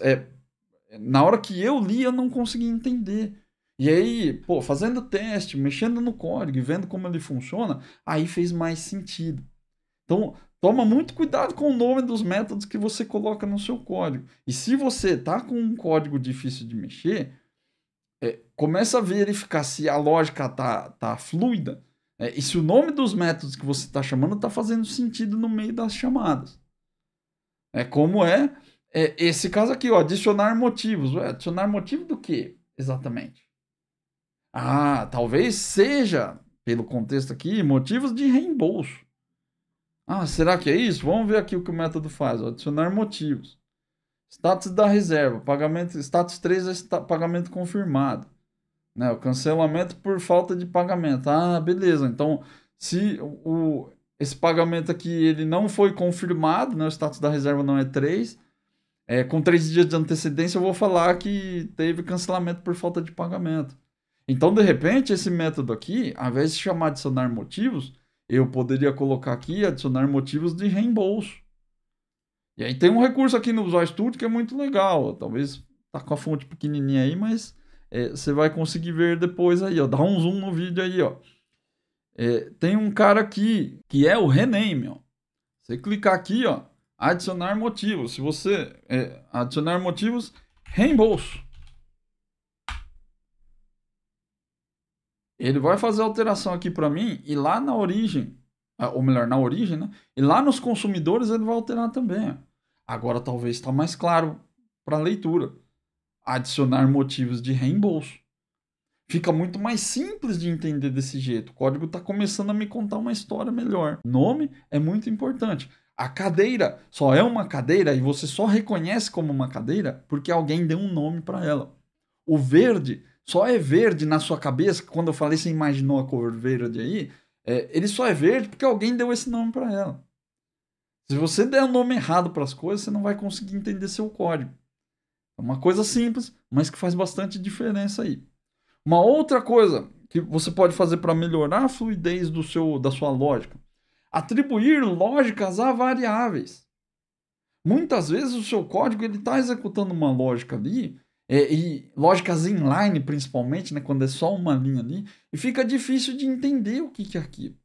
na hora que eu li eu não consegui entender. E aí, pô, fazendo teste, mexendo no código e vendo como ele funciona, aí fez mais sentido. Então, toma muito cuidado com o nome dos métodos que você coloca no seu código. E se você está com um código difícil de mexer, começa a verificar se a lógica tá fluida e se o nome dos métodos que você está chamando está fazendo sentido no meio das chamadas. Como esse caso aqui, ó, adicionar motivos. Adicionar motivo do que exatamente? Ah, talvez seja, pelo contexto aqui, motivos de reembolso. Ah, será que é isso? Vamos ver aqui o que o método faz. Adicionar motivos. Status da reserva. Pagamento, status 3 é pagamento confirmado. Né? O cancelamento por falta de pagamento. Ah, beleza. Então, se esse pagamento aqui ele não foi confirmado, né? O status da reserva não é 3, com 3 dias de antecedência eu vou falar que teve cancelamento por falta de pagamento. Então, de repente, esse método aqui, ao invés de chamar adicionar motivos, eu poderia colocar aqui adicionar motivos de reembolso. E aí tem um recurso aqui no Visual Studio que é muito legal. Talvez tá com a fonte pequenininha aí, mas você vai conseguir ver depois aí, ó. Dá um zoom no vídeo aí, ó. Tem um cara aqui que é o rename, ó. Você clicar aqui, ó, adicionar motivos. Se você adicionar motivos, reembolso. Ele vai fazer a alteração aqui para mim e lá na origem, ou melhor, na origem, né? E lá nos consumidores ele vai alterar também. Agora talvez está mais claro para a leitura. Adicionar motivos de reembolso. Fica muito mais simples de entender desse jeito. O código está começando a me contar uma história melhor. Nome é muito importante. A cadeira só é uma cadeira e você só reconhece como uma cadeira porque alguém deu um nome para ela. O verde só é verde na sua cabeça, quando eu falei, você imaginou a cor verde aí, ele só é verde porque alguém deu esse nome para ela. Se você der o nome errado para as coisas, você não vai conseguir entender seu código. É uma coisa simples, mas que faz bastante diferença aí. Uma outra coisa que você pode fazer para melhorar a fluidez da sua lógica: atribuir lógicas a variáveis. Muitas vezes o seu código está executando uma lógica ali, e lógicas inline principalmente, né, quando é só uma linha ali, e fica difícil de entender o que é aquilo.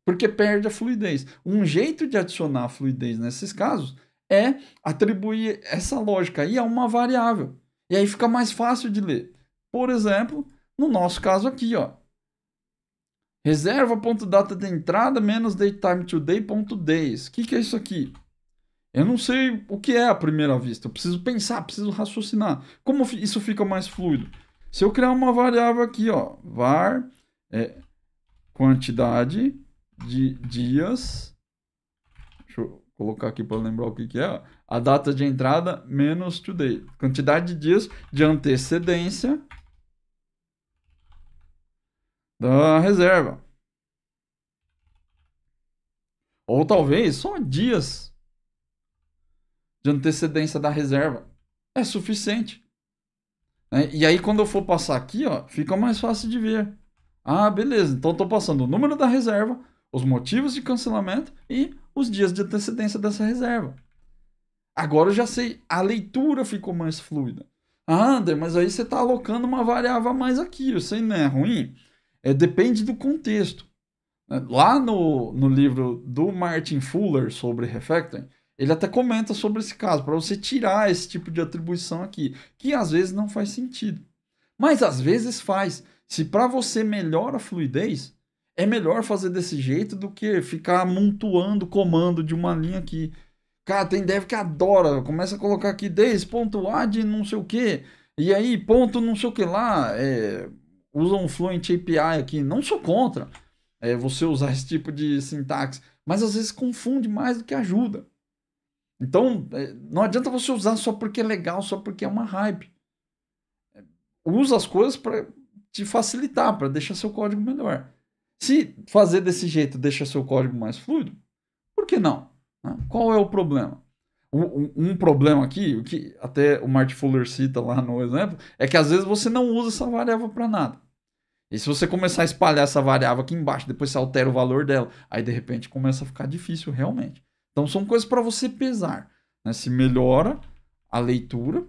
Porque perde a fluidez. Um jeito de adicionar a fluidez nesses casos é atribuir essa lógica aí a uma variável. E aí fica mais fácil de ler. Por exemplo, no nosso caso aqui, ó. Reserva.data de entrada menos datetime_today.days. O que é isso aqui? Eu não sei o que é à primeira vista. Eu preciso pensar, preciso raciocinar. Como isso fica mais fluido? Se eu criar uma variável aqui, ó, var quantidade de dias. Deixa eu colocar aqui para lembrar o que é. Ó. A data de entrada menos today. Quantidade de dias de antecedência da reserva. Ou talvez só dias de antecedência da reserva. É suficiente. E aí quando eu for passar aqui, ó, fica mais fácil de ver. Ah, beleza. Então estou passando o número da reserva, os motivos de cancelamento e os dias de antecedência dessa reserva. Agora eu já sei, a leitura ficou mais fluida. Ah, André, mas aí você está alocando uma variável a mais aqui, isso aí não é ruim? Depende do contexto. Lá no livro do Martin Fuller sobre refactoring, ele até comenta sobre esse caso, para você tirar esse tipo de atribuição aqui, que às vezes não faz sentido. Mas às vezes faz. Se para você melhora a fluidez, é melhor fazer desse jeito do que ficar amontoando comando de uma linha aqui. Cara, tem dev que adora, começa a colocar aqui des.add não sei o que, e aí ponto não sei o que lá, usa um Fluent API aqui, não sou contra você usar esse tipo de sintaxe, mas às vezes confunde mais do que ajuda. Então, não adianta você usar só porque é legal, só porque é uma hype. Usa as coisas para te facilitar, para deixar seu código melhor. Se fazer desse jeito deixa seu código mais fluido, por que não? Qual é o problema? Um problema aqui, o que até o Martin Fuller cita lá no exemplo, é que às vezes você não usa essa variável para nada. E se você começar a espalhar essa variável aqui embaixo, depois você altera o valor dela, aí de repente começa a ficar difícil realmente. Então são coisas para você pesar. Né? Se melhora a leitura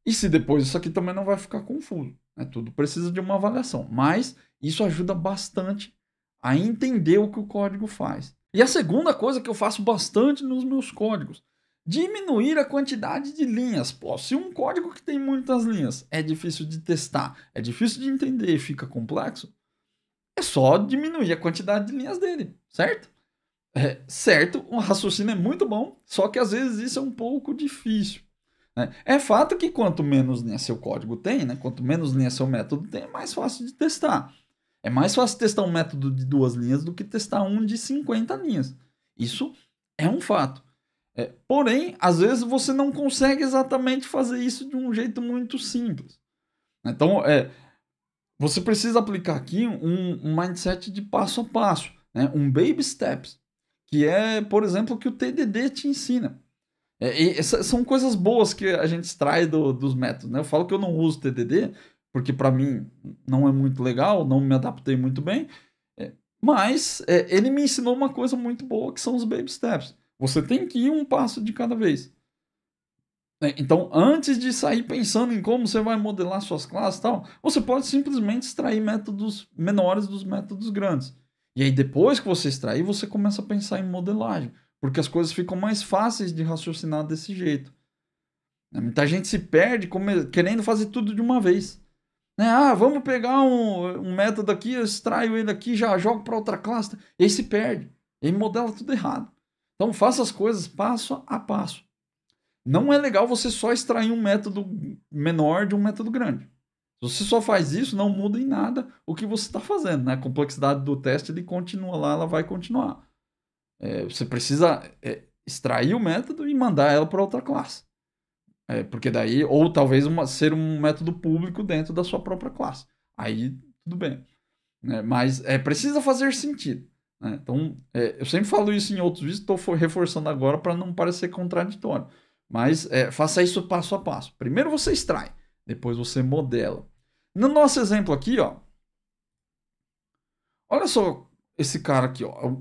e se depois isso aqui também não vai ficar confuso. Né? Tudo precisa de uma avaliação. Mas isso ajuda bastante a entender o que o código faz. E a segunda coisa que eu faço bastante nos meus códigos, diminuir a quantidade de linhas. Pô, se um código que tem muitas linhas é difícil de testar, é difícil de entender e fica complexo, é só diminuir a quantidade de linhas dele, certo? Certo, o raciocínio é muito bom, só que às vezes isso é um pouco difícil. Né? É fato que quanto menos linhas seu código tem, né, quanto menos linhas seu método tem, é mais fácil de testar. É mais fácil testar um método de 2 linhas do que testar um de 50 linhas. Isso é um fato. Porém, às vezes você não consegue exatamente fazer isso de um jeito muito simples. Então, você precisa aplicar aqui um mindset de passo a passo, né? Um baby steps, que é, por exemplo, o que o TDD te ensina. São coisas boas que a gente extrai dos métodos. Né? Eu falo que eu não uso TDD, porque para mim não é muito legal, não me adaptei muito bem, mas ele me ensinou uma coisa muito boa, que são os baby steps. Você tem que ir um passo de cada vez. Então, antes de sair pensando em como você vai modelar suas classes e tal, você pode simplesmente extrair métodos menores dos métodos grandes. E aí, depois que você extrair, você começa a pensar em modelagem, porque as coisas ficam mais fáceis de raciocinar desse jeito. Muita gente se perde querendo fazer tudo de uma vez. Vamos pegar um método aqui, eu extraio ele aqui, já jogo para outra classe, e aí se perde. E aí modela tudo errado. Então faça as coisas passo a passo. Não é legal você só extrair um método menor de um método grande. Se você só faz isso, não muda em nada o que você está fazendo. Né? A complexidade do teste ele continua lá, ela vai continuar. Você precisa extrair o método e mandar ela para outra classe. Porque daí, ou talvez ser um método público dentro da sua própria classe. Aí tudo bem. Mas precisa fazer sentido. né? Então, eu sempre falo isso em outros vídeos, estou reforçando agora para não parecer contraditório. Mas faça isso passo a passo. Primeiro você extrai, depois você modela. No nosso exemplo aqui, ó, olha só esse cara aqui, ó.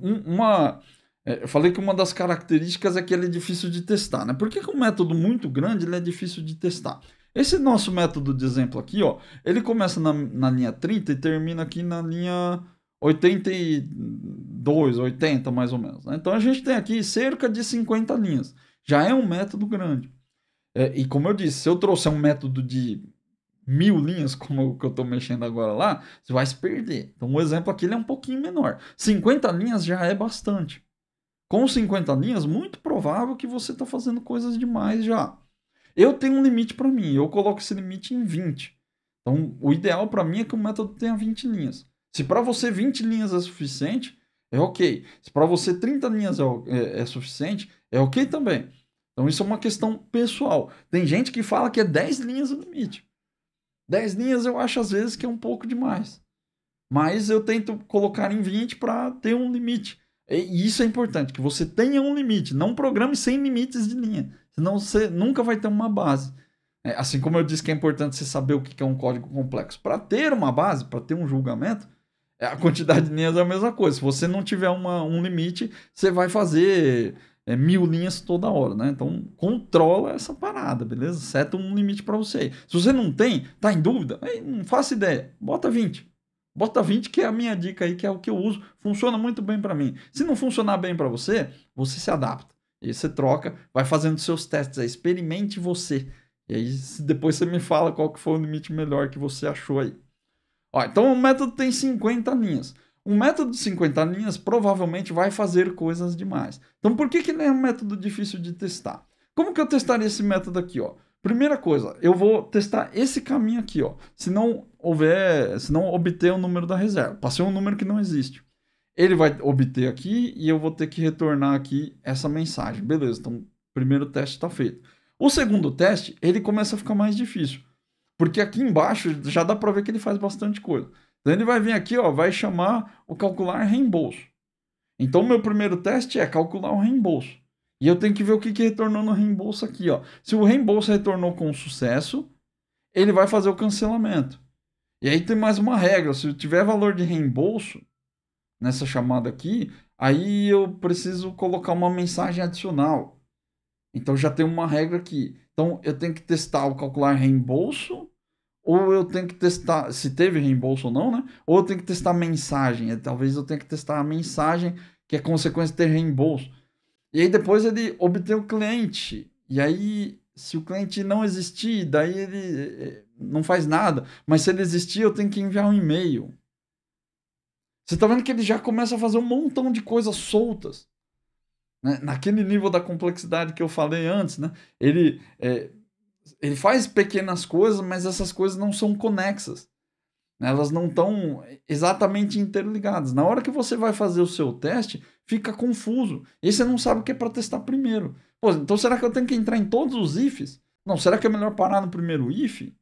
Eu falei que uma das características é que ele é difícil de testar, né? Por que um método muito grande ele é difícil de testar? Esse nosso método de exemplo aqui, ó, ele começa na linha 30 e termina aqui na linha 82, 80 mais ou menos, né? Então a gente tem aqui cerca de 50 linhas. Já é um método grande. E como eu disse, se eu trouxer um método de 1000 linhas, como o que eu estou mexendo agora lá, você vai se perder. Então o exemplo aqui ele é um pouquinho menor. 50 linhas já é bastante. Com 50 linhas, muito provável que você está fazendo coisas demais já. Eu tenho um limite para mim, eu coloco esse limite em 20. Então, o ideal para mim é que o método tenha 20 linhas. Se para você 20 linhas é suficiente, é ok. Se para você 30 linhas é suficiente, é ok também. Então, isso é uma questão pessoal. Tem gente que fala que é 10 linhas o limite. 10 linhas eu acho às vezes que é um pouco demais. Mas eu tento colocar em 20 para ter um limite. E isso é importante, que você tenha um limite. Não programe sem limites de linha. Senão você nunca vai ter uma base. Assim como eu disse que é importante você saber o que é um código complexo. Para ter uma base, para ter um julgamento, a quantidade de linhas é a mesma coisa. Se você não tiver um limite, você vai fazer 1000 linhas toda hora, né? Então, controla essa parada, beleza? Seta um limite para você. Se você não tem, tá em dúvida, não faça ideia. Bota 20. Bota 20, que é a minha dica aí, que é o que eu uso. Funciona muito bem para mim. Se não funcionar bem para você, você se adapta. E aí você troca, vai fazendo seus testes aí. Experimente você. E aí depois você me fala qual que foi o limite melhor que você achou aí. Ó, então o método tem 50 linhas. Um método de 50 linhas provavelmente vai fazer coisas demais. Então por que ele é um método difícil de testar? Como que eu testaria esse método aqui, ó? Primeira coisa, eu vou testar esse caminho aqui, ó. Se não obter o número da reserva. Passei um número que não existe. Ele vai obter aqui e eu vou ter que retornar aqui essa mensagem. Beleza, então o primeiro teste está feito. O segundo teste, ele começa a ficar mais difícil. Porque aqui embaixo já dá para ver que ele faz bastante coisa. Então ele vai vir aqui, ó, vai chamar o calcular reembolso. Então o meu primeiro teste é calcular o reembolso. E eu tenho que ver o que retornou no reembolso aqui, ó. Se o reembolso retornou com sucesso, ele vai fazer o cancelamento. E aí tem mais uma regra, se tiver valor de reembolso nessa chamada aqui, aí eu preciso colocar uma mensagem adicional. Então já tem uma regra aqui. Então eu tenho que testar o calcular reembolso, ou eu tenho que testar se teve reembolso ou não, né? Ou eu tenho que testar a mensagem. Talvez eu tenha que testar a mensagem que é consequência de ter reembolso. E aí depois ele obter o cliente. E aí, se o cliente não existir, daí ele não faz nada. Mas se ele existir, eu tenho que enviar um e-mail. Você está vendo que ele já começa a fazer um montão de coisas soltas. Né? Naquele nível da complexidade que eu falei antes, né? Ele faz pequenas coisas, mas essas coisas não são conexas. Elas não estão exatamente interligadas. Na hora que você vai fazer o seu teste, fica confuso. E você não sabe o que é para testar primeiro. Pô, então será que eu tenho que entrar em todos os ifs? Não, será que é melhor parar no primeiro if?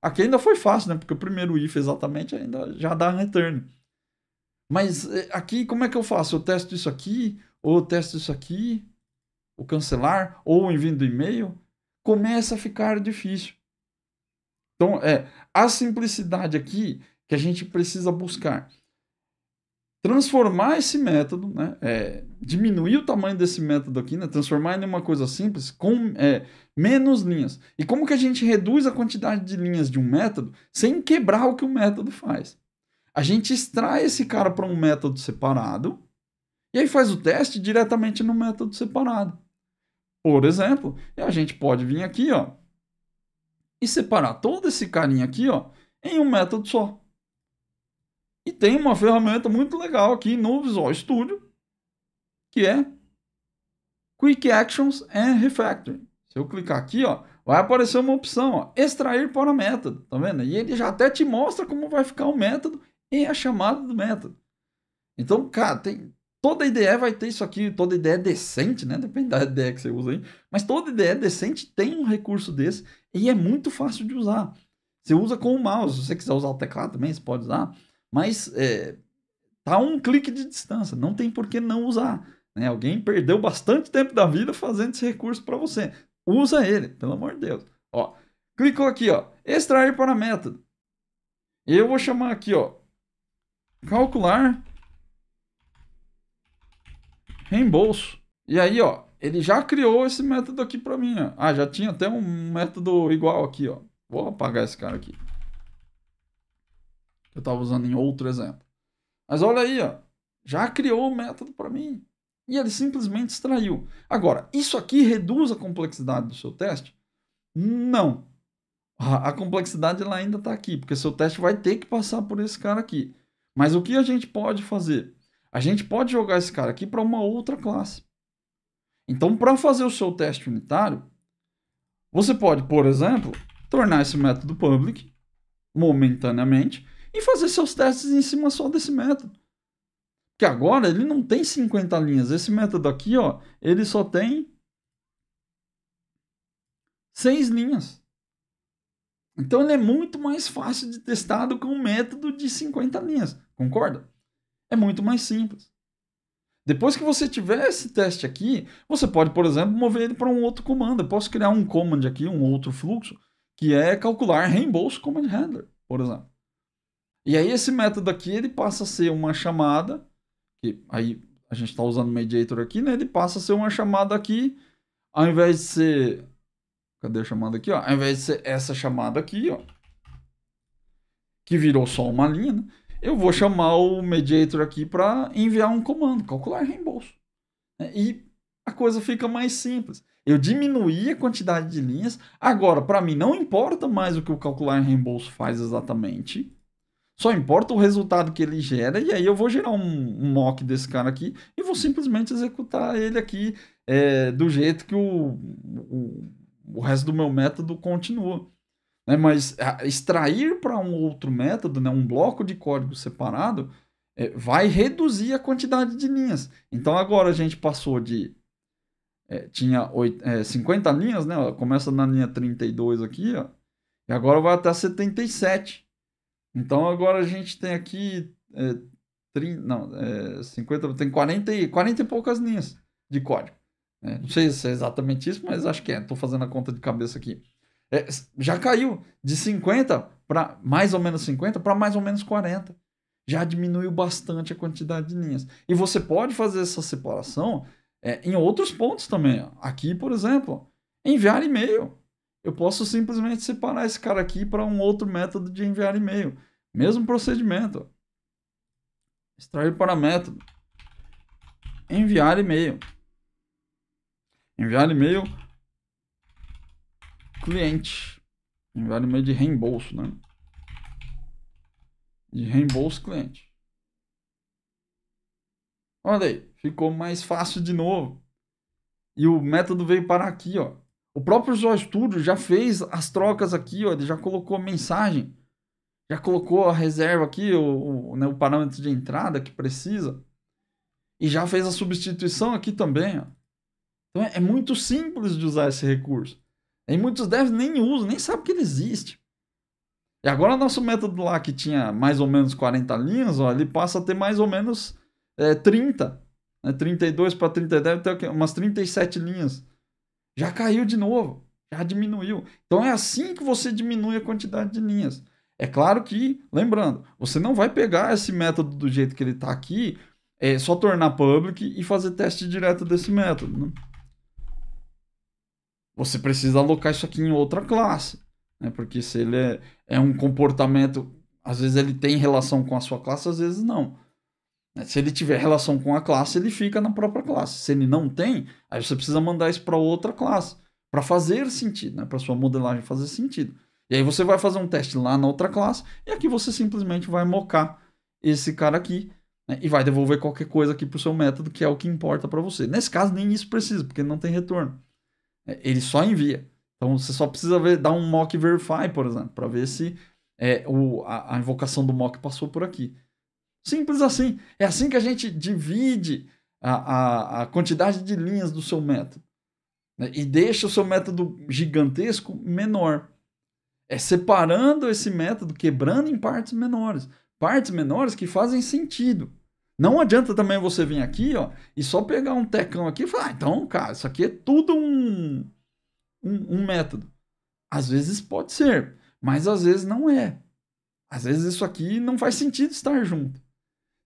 Aqui ainda foi fácil, né? Porque o primeiro if exatamente ainda já dá return. Mas aqui como é que eu faço? Eu testo isso aqui, ou eu testo isso aqui, o cancelar, ou enviando e-mail. Começa a ficar difícil. Então, a simplicidade aqui que a gente precisa buscar. Transformar esse método, né? Diminuir o tamanho desse método aqui, né? Transformar ele em uma coisa simples com menos linhas. E como que a gente reduz a quantidade de linhas de um método sem quebrar o que o método faz? A gente extrai esse cara para um método separado e aí faz o teste diretamente no método separado. Por exemplo, a gente pode vir aqui, ó, e separar todo esse carinha aqui, ó, em um método só. E tem uma ferramenta muito legal aqui no Visual Studio, que é Quick Actions and Refactoring. Se eu clicar aqui, ó, vai aparecer uma opção, ó, extrair para método, tá vendo? E ele já até te mostra como vai ficar o método e a chamada do método. Então, cara, toda IDE vai ter isso aqui, toda IDE decente, né? Depende da IDE que você usa aí. Mas toda IDE decente tem um recurso desse e é muito fácil de usar. Você usa com o mouse, se você quiser usar o teclado também, você pode usar. Mas Tá a um clique de distância, não tem por que não usar. Né? Alguém perdeu bastante tempo da vida fazendo esse recurso para você. Usa ele, pelo amor de Deus. Ó, clicou aqui, ó, extrair para método. E eu vou chamar aqui, ó, calcular reembolso. E aí, ó, ele já criou esse método aqui para mim, ó. Ah, já tinha até um método igual aqui, ó. Vou apagar esse cara aqui. Eu estava usando em outro exemplo. Mas olha aí, ó, já criou o método para mim. E ele simplesmente extraiu. Agora, isso aqui reduz a complexidade do seu teste? Não. A complexidade ela ainda está aqui, porque seu teste vai ter que passar por esse cara aqui. Mas o que a gente pode fazer? A gente pode jogar esse cara aqui para uma outra classe. Então, para fazer o seu teste unitário, você pode, por exemplo, tornar esse método public momentaneamente e fazer seus testes em cima só desse método. Que agora ele não tem 50 linhas. Esse método aqui, ó, ele só tem 6 linhas. Então ele é muito mais fácil de testar do que um método de 50 linhas. Concorda? É muito mais simples. Depois que você tiver esse teste aqui, você pode, por exemplo, mover ele para um outro comando. Eu posso criar um command aqui, um outro fluxo, que é calcular reembolso command handler, por exemplo. E aí esse método aqui, ele passa a ser uma chamada, que aí a gente está usando mediator aqui, né? Ele passa a ser uma chamada aqui, ao invés de ser... Cadê a chamada aqui, ó? Ao invés de ser essa chamada aqui, ó, que virou só uma linha, né? Eu vou chamar o mediator aqui para enviar um comando, calcular reembolso. E a coisa fica mais simples. Eu diminuí a quantidade de linhas. Agora, para mim, não importa mais o que o calcular reembolso faz exatamente. Só importa o resultado que ele gera. E aí eu vou gerar um mock desse cara aqui e vou simplesmente executar ele aqui do jeito que o resto do meu método continua. Né? Mas extrair para um outro método, né, um bloco de código separado, vai reduzir a quantidade de linhas. Então agora a gente passou de... tinha 50 linhas, né? Ó, começa na linha 32 aqui, ó, e agora vai até 77. Então agora a gente tem aqui 50, tem 40 e poucas linhas de código. Não sei se é exatamente isso, mas acho que é. Estou fazendo a conta de cabeça aqui. Já caiu de 50 para mais ou menos 50 para mais ou menos 40. Já diminuiu bastante a quantidade de linhas. E você pode fazer essa separação em outros pontos também. Aqui, por exemplo, enviar e-mail. Eu posso simplesmente separar esse cara aqui para um outro método de enviar e-mail. Mesmo procedimento. Extrair para método. Enviar e-mail. Enviar e-mail cliente. Enviar e-mail de reembolso, né? De reembolso cliente. Olha aí, ficou mais fácil de novo. E o método veio parar aqui, ó. O próprio Visual Studio já fez as trocas aqui, ó. Ele já colocou a mensagem. Já colocou a reserva aqui, o parâmetro de entrada que precisa. E já fez a substituição aqui também, ó. Então é muito simples de usar esse recurso. E muitos devs nem usam, nem sabem que ele existe. E agora nosso método lá que tinha mais ou menos 40 linhas, ó, ele passa a ter mais ou menos 30. Né? 32 para 30 deve ter umas 37 linhas. Já caiu de novo. Já diminuiu. Então é assim que você diminui a quantidade de linhas. É claro que, lembrando, você não vai pegar esse método do jeito que ele está aqui, só tornar public e fazer teste direto desse método. Né? Você precisa alocar isso aqui em outra classe. Né? Porque se ele é um comportamento, às vezes ele tem relação com a sua classe, às vezes não. Se ele tiver relação com a classe, ele fica na própria classe. Se ele não tem, aí você precisa mandar isso para outra classe. Para fazer sentido, né? Para sua modelagem fazer sentido. E aí você vai fazer um teste lá na outra classe, e aqui você simplesmente vai mocar esse cara aqui, né? E vai devolver qualquer coisa aqui para o seu método, que é o que importa para você. Nesse caso, nem isso precisa, porque não tem retorno. Ele só envia. Então você só precisa dar um mock verify, por exemplo, para ver se a invocação do mock passou por aqui. Simples assim. É assim que a gente divide a quantidade de linhas do seu método. Né? E deixa o seu método gigantesco menor. Separando esse método, quebrando em partes menores. Partes menores que fazem sentido. Não adianta também você vir aqui, ó, e só pegar um tecão aqui e falar, então, cara, isso aqui é tudo um método. Às vezes pode ser, mas às vezes não é. Às vezes isso aqui não faz sentido estar junto.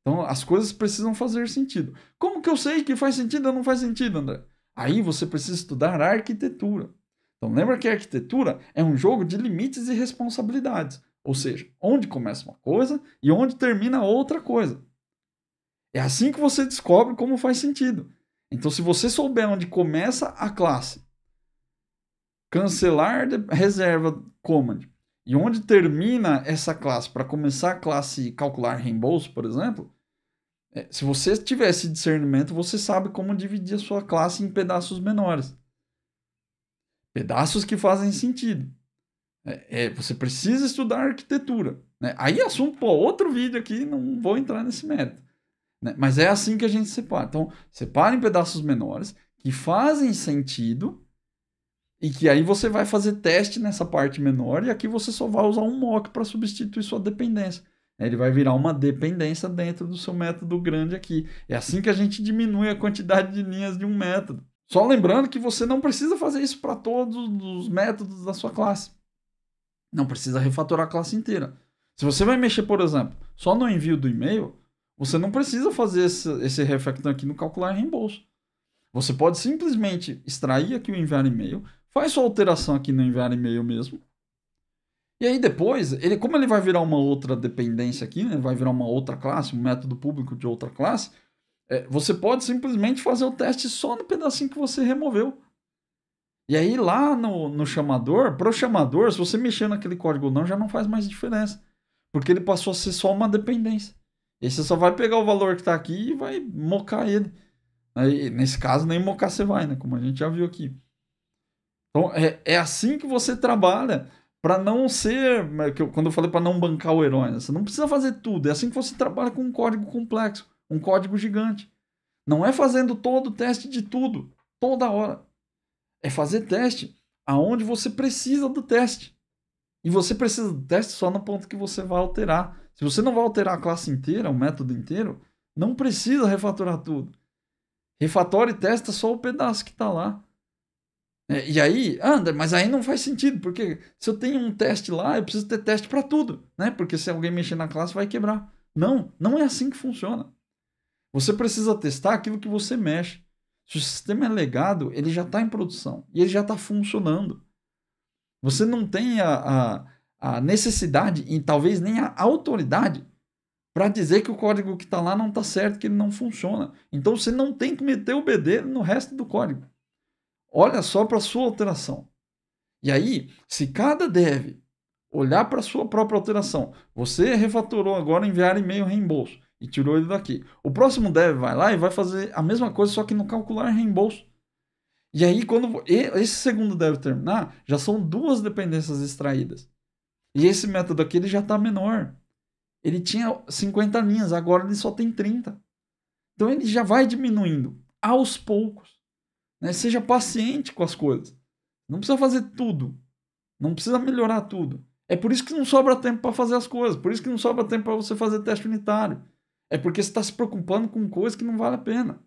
Então as coisas precisam fazer sentido. Como que eu sei que faz sentido ou não faz sentido, André? Aí você precisa estudar a arquitetura. Então lembra que a arquitetura é um jogo de limites e responsabilidades. Ou seja, onde começa uma coisa e onde termina outra coisa. É assim que você descobre como faz sentido. Então se você souber onde começa a classe, cancelar reserva command, e onde termina essa classe para começar a classe calcular reembolso, por exemplo, se você tiver esse discernimento, você sabe como dividir a sua classe em pedaços menores. Pedaços que fazem sentido. Você precisa estudar arquitetura. Né? Aí assunto para outro vídeo aqui, não vou entrar nesse mérito. Né? Mas é assim que a gente separa. Então, separa em pedaços menores que fazem sentido e que aí você vai fazer teste nessa parte menor e aqui você só vai usar um mock para substituir sua dependência. Ele vai virar uma dependência dentro do seu método grande aqui. É assim que a gente diminui a quantidade de linhas de um método. Só lembrando que você não precisa fazer isso para todos os métodos da sua classe. Não precisa refatorar a classe inteira. Se você vai mexer, por exemplo, só no envio do e-mail, você não precisa fazer esse refactor aqui no calcular reembolso. Você pode simplesmente extrair aqui o enviar e-mail, faz sua alteração aqui no enviar e-mail mesmo. E aí depois, como ele vai virar uma outra dependência aqui, né? Vai virar uma outra classe, um método público de outra classe, você pode simplesmente fazer o teste só no pedacinho que você removeu. E aí lá no chamador, para o chamador, se você mexer naquele código ou não, já não faz mais diferença. Porque ele passou a ser só uma dependência. E aí você só vai pegar o valor que está aqui e vai mocar ele. Aí, nesse caso, nem mocar você vai, né? Como a gente já viu aqui. Então, é assim que você trabalha para não ser... Quando eu falei para não bancar o herói, né? Você não precisa fazer tudo. É assim que você trabalha com um código complexo, um código gigante. Não é fazendo todo o teste de tudo, toda hora. É fazer teste aonde você precisa do teste. E você precisa do teste só no ponto que você vai alterar. Se você não vai alterar a classe inteira, o método inteiro, não precisa refatorar tudo. Refatora e testa só o pedaço que está lá. E aí, André, mas aí não faz sentido, porque se eu tenho um teste lá, eu preciso ter teste para tudo, né? Porque se alguém mexer na classe, vai quebrar. Não é assim que funciona. Você precisa testar aquilo que você mexe. Se o sistema é legado, ele já está em produção e ele já está funcionando. Você não tem a necessidade e talvez nem a autoridade para dizer que o código que está lá não está certo, que ele não funciona. Então você não tem que meter o bedelho no resto do código. Olha só para a sua alteração. E aí, se cada dev olhar para a sua própria alteração, você refatorou agora enviar e-mail reembolso e tirou ele daqui. O próximo dev vai lá e vai fazer a mesma coisa, só que no calcular reembolso. E aí, quando esse segundo dev terminar, já são duas dependências extraídas. E esse método aqui ele já está menor. Ele tinha 50 linhas, agora ele só tem 30. Então ele já vai diminuindo aos poucos. Né? Seja paciente com as coisas. Não precisa fazer tudo. Não precisa melhorar tudo. É por isso que não sobra tempo para fazer as coisas. Por isso que não sobra tempo para você fazer teste unitário. É porque você está se preocupando com coisas que não vale a pena.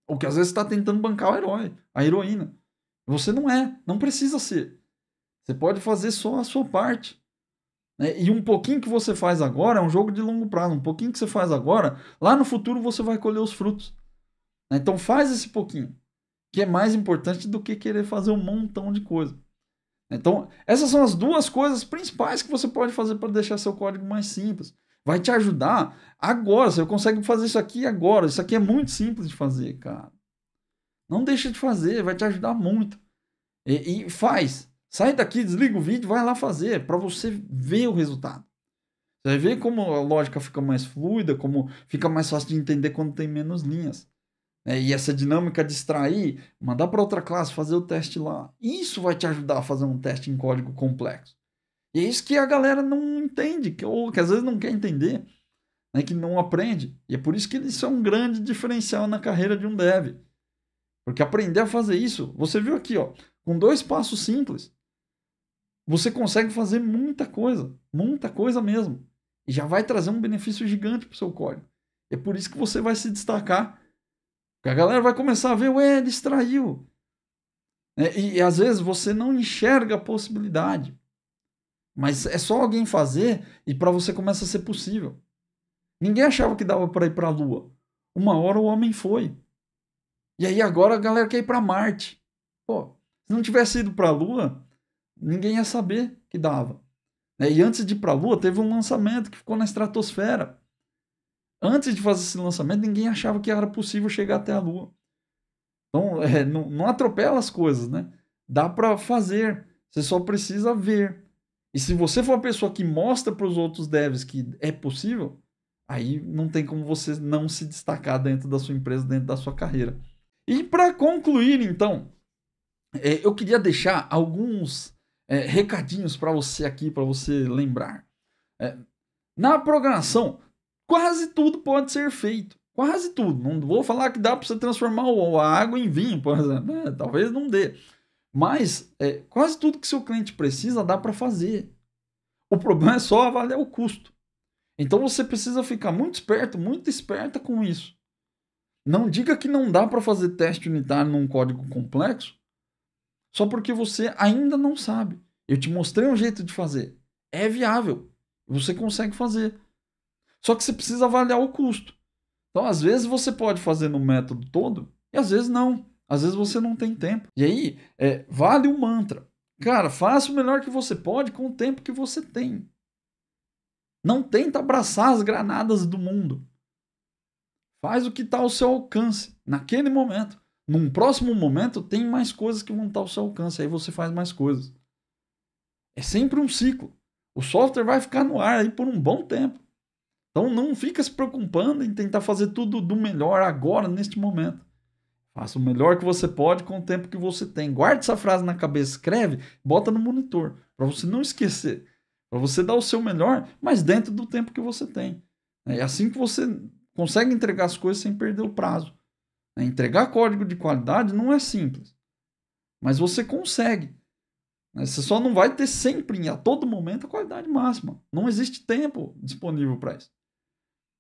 Ou que às vezes você está tentando bancar o herói, a heroína. Você não precisa ser. Você pode fazer só a sua parte. Né? E um pouquinho que você faz agora é um jogo de longo prazo. Um pouquinho que você faz agora, lá no futuro você vai colher os frutos. Né? Então faz esse pouquinho, que é mais importante do que querer fazer um montão de coisa. Então essas são as duas coisas principais que você pode fazer para deixar seu código mais simples. Vai te ajudar agora. Você consegue fazer isso aqui agora. Isso aqui é muito simples de fazer, cara. Não deixa de fazer, vai te ajudar muito. E faz. Sai daqui, desliga o vídeo, vai lá fazer, para você ver o resultado. Você vai ver como a lógica fica mais fluida, como fica mais fácil de entender quando tem menos linhas. E essa dinâmica de extrair, mandar para outra classe, fazer o teste lá. Isso vai te ajudar a fazer um teste em código complexo. E é isso que a galera não entende, ou que às vezes não quer entender, né, que não aprende. E é por isso que isso é um grande diferencial na carreira de um dev. Porque aprender a fazer isso, você viu aqui, ó, com 2 passos simples, você consegue fazer muita coisa mesmo. E já vai trazer um benefício gigante para o seu código. É por isso que você vai se destacar. Porque a galera vai começar a ver, ué, ele extraiu. E às vezes você não enxerga a possibilidade. Mas é só alguém fazer e para você começa a ser possível. Ninguém achava que dava para ir para a Lua. Uma hora o homem foi. E aí agora a galera quer ir para Marte. Pô, se não tivesse ido para a Lua, ninguém ia saber que dava. E antes de ir para a Lua, teve um lançamento que ficou na estratosfera. Antes de fazer esse lançamento, ninguém achava que era possível chegar até a Lua. Então, não atropela as coisas, né? Dá para fazer. Você só precisa ver. E se você for uma pessoa que mostra para os outros devs que é possível, aí não tem como você não se destacar dentro da sua empresa, dentro da sua carreira. E para concluir, então, eu queria deixar alguns recadinhos para você aqui, para você lembrar. Na programação, quase tudo pode ser feito. Quase tudo. Não vou falar que dá para você transformar a água em vinho, por exemplo. Talvez não dê. Mas quase tudo que seu cliente precisa dá para fazer. O problema é só avaliar o custo. Então você precisa ficar muito esperto, muito esperta com isso. Não diga que não dá para fazer teste unitário num código complexo só porque você ainda não sabe. Eu te mostrei um jeito de fazer. É viável. Você consegue fazer. Só que você precisa avaliar o custo. Então, às vezes, você pode fazer no método todo e às vezes não. Às vezes você não tem tempo. E aí, vale o mantra. Cara, faça o melhor que você pode com o tempo que você tem. Não tenta abraçar as granadas do mundo. Faz o que está ao seu alcance naquele momento. Num próximo momento, tem mais coisas que vão estar ao seu alcance. Aí você faz mais coisas. É sempre um ciclo. O software vai ficar no ar aí por um bom tempo. Então não fica se preocupando em tentar fazer tudo do melhor agora, neste momento. Faça o melhor que você pode com o tempo que você tem. Guarde essa frase na cabeça, escreve, bota no monitor, para você não esquecer. Para você dar o seu melhor, mas dentro do tempo que você tem. É assim que você consegue entregar as coisas sem perder o prazo. Entregar código de qualidade não é simples, mas você consegue. Você só não vai ter sempre, a todo momento, a qualidade máxima. Não existe tempo disponível para isso.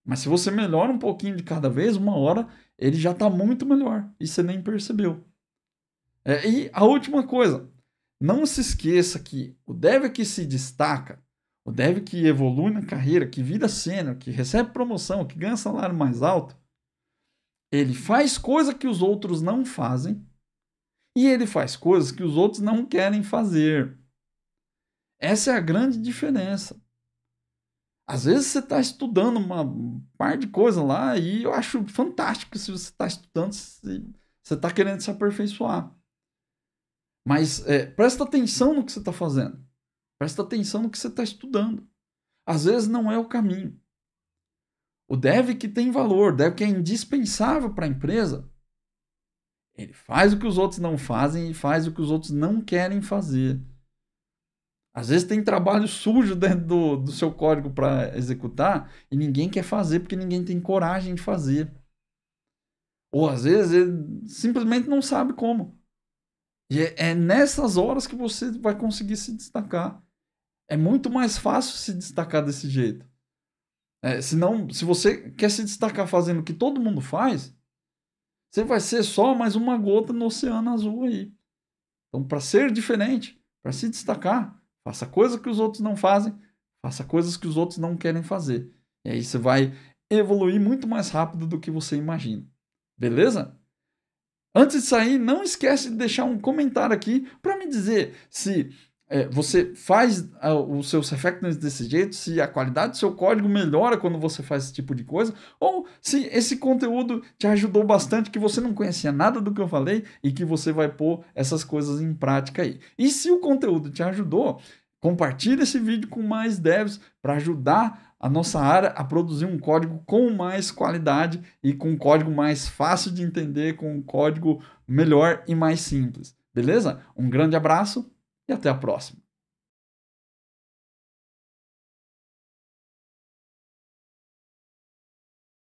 Mas se você melhora um pouquinho de cada vez, uma hora ele já está muito melhor e você nem percebeu. E a última coisa, não se esqueça que o dev que se destaca, o dev que evolui na carreira, que vira sênior, que recebe promoção, que ganha salário mais alto, ele faz coisa que os outros não fazem e ele faz coisas que os outros não querem fazer. Essa é a grande diferença. Às vezes você está estudando uma par de coisa lá e eu acho fantástico se você está estudando, se você está querendo se aperfeiçoar. Mas presta atenção no que você está fazendo. Presta atenção no que você está estudando. Às vezes não é o caminho. O dev que tem valor, o dev que é indispensável para a empresa, ele faz o que os outros não fazem e faz o que os outros não querem fazer. Às vezes tem trabalho sujo dentro do seu código para executar e ninguém quer fazer porque ninguém tem coragem de fazer. Ou às vezes ele simplesmente não sabe como. E é nessas horas que você vai conseguir se destacar. É muito mais fácil se destacar desse jeito. Se você quer se destacar fazendo o que todo mundo faz, você vai ser só mais uma gota no oceano azul aí. Então, para ser diferente, para se destacar, faça coisas que os outros não fazem, faça coisas que os outros não querem fazer. E aí você vai evoluir muito mais rápido do que você imagina. Beleza? Antes de sair, não esquece de deixar um comentário aqui para me dizer se você faz os seus refactorings desse jeito, se a qualidade do seu código melhora quando você faz esse tipo de coisa, ou se esse conteúdo te ajudou bastante, que você não conhecia nada do que eu falei e que você vai pôr essas coisas em prática aí. E se o conteúdo te ajudou, compartilhe esse vídeo com mais devs para ajudar a nossa área a produzir um código com mais qualidade e com um código mais fácil de entender, com um código melhor e mais simples. Beleza? Um grande abraço e até a próxima.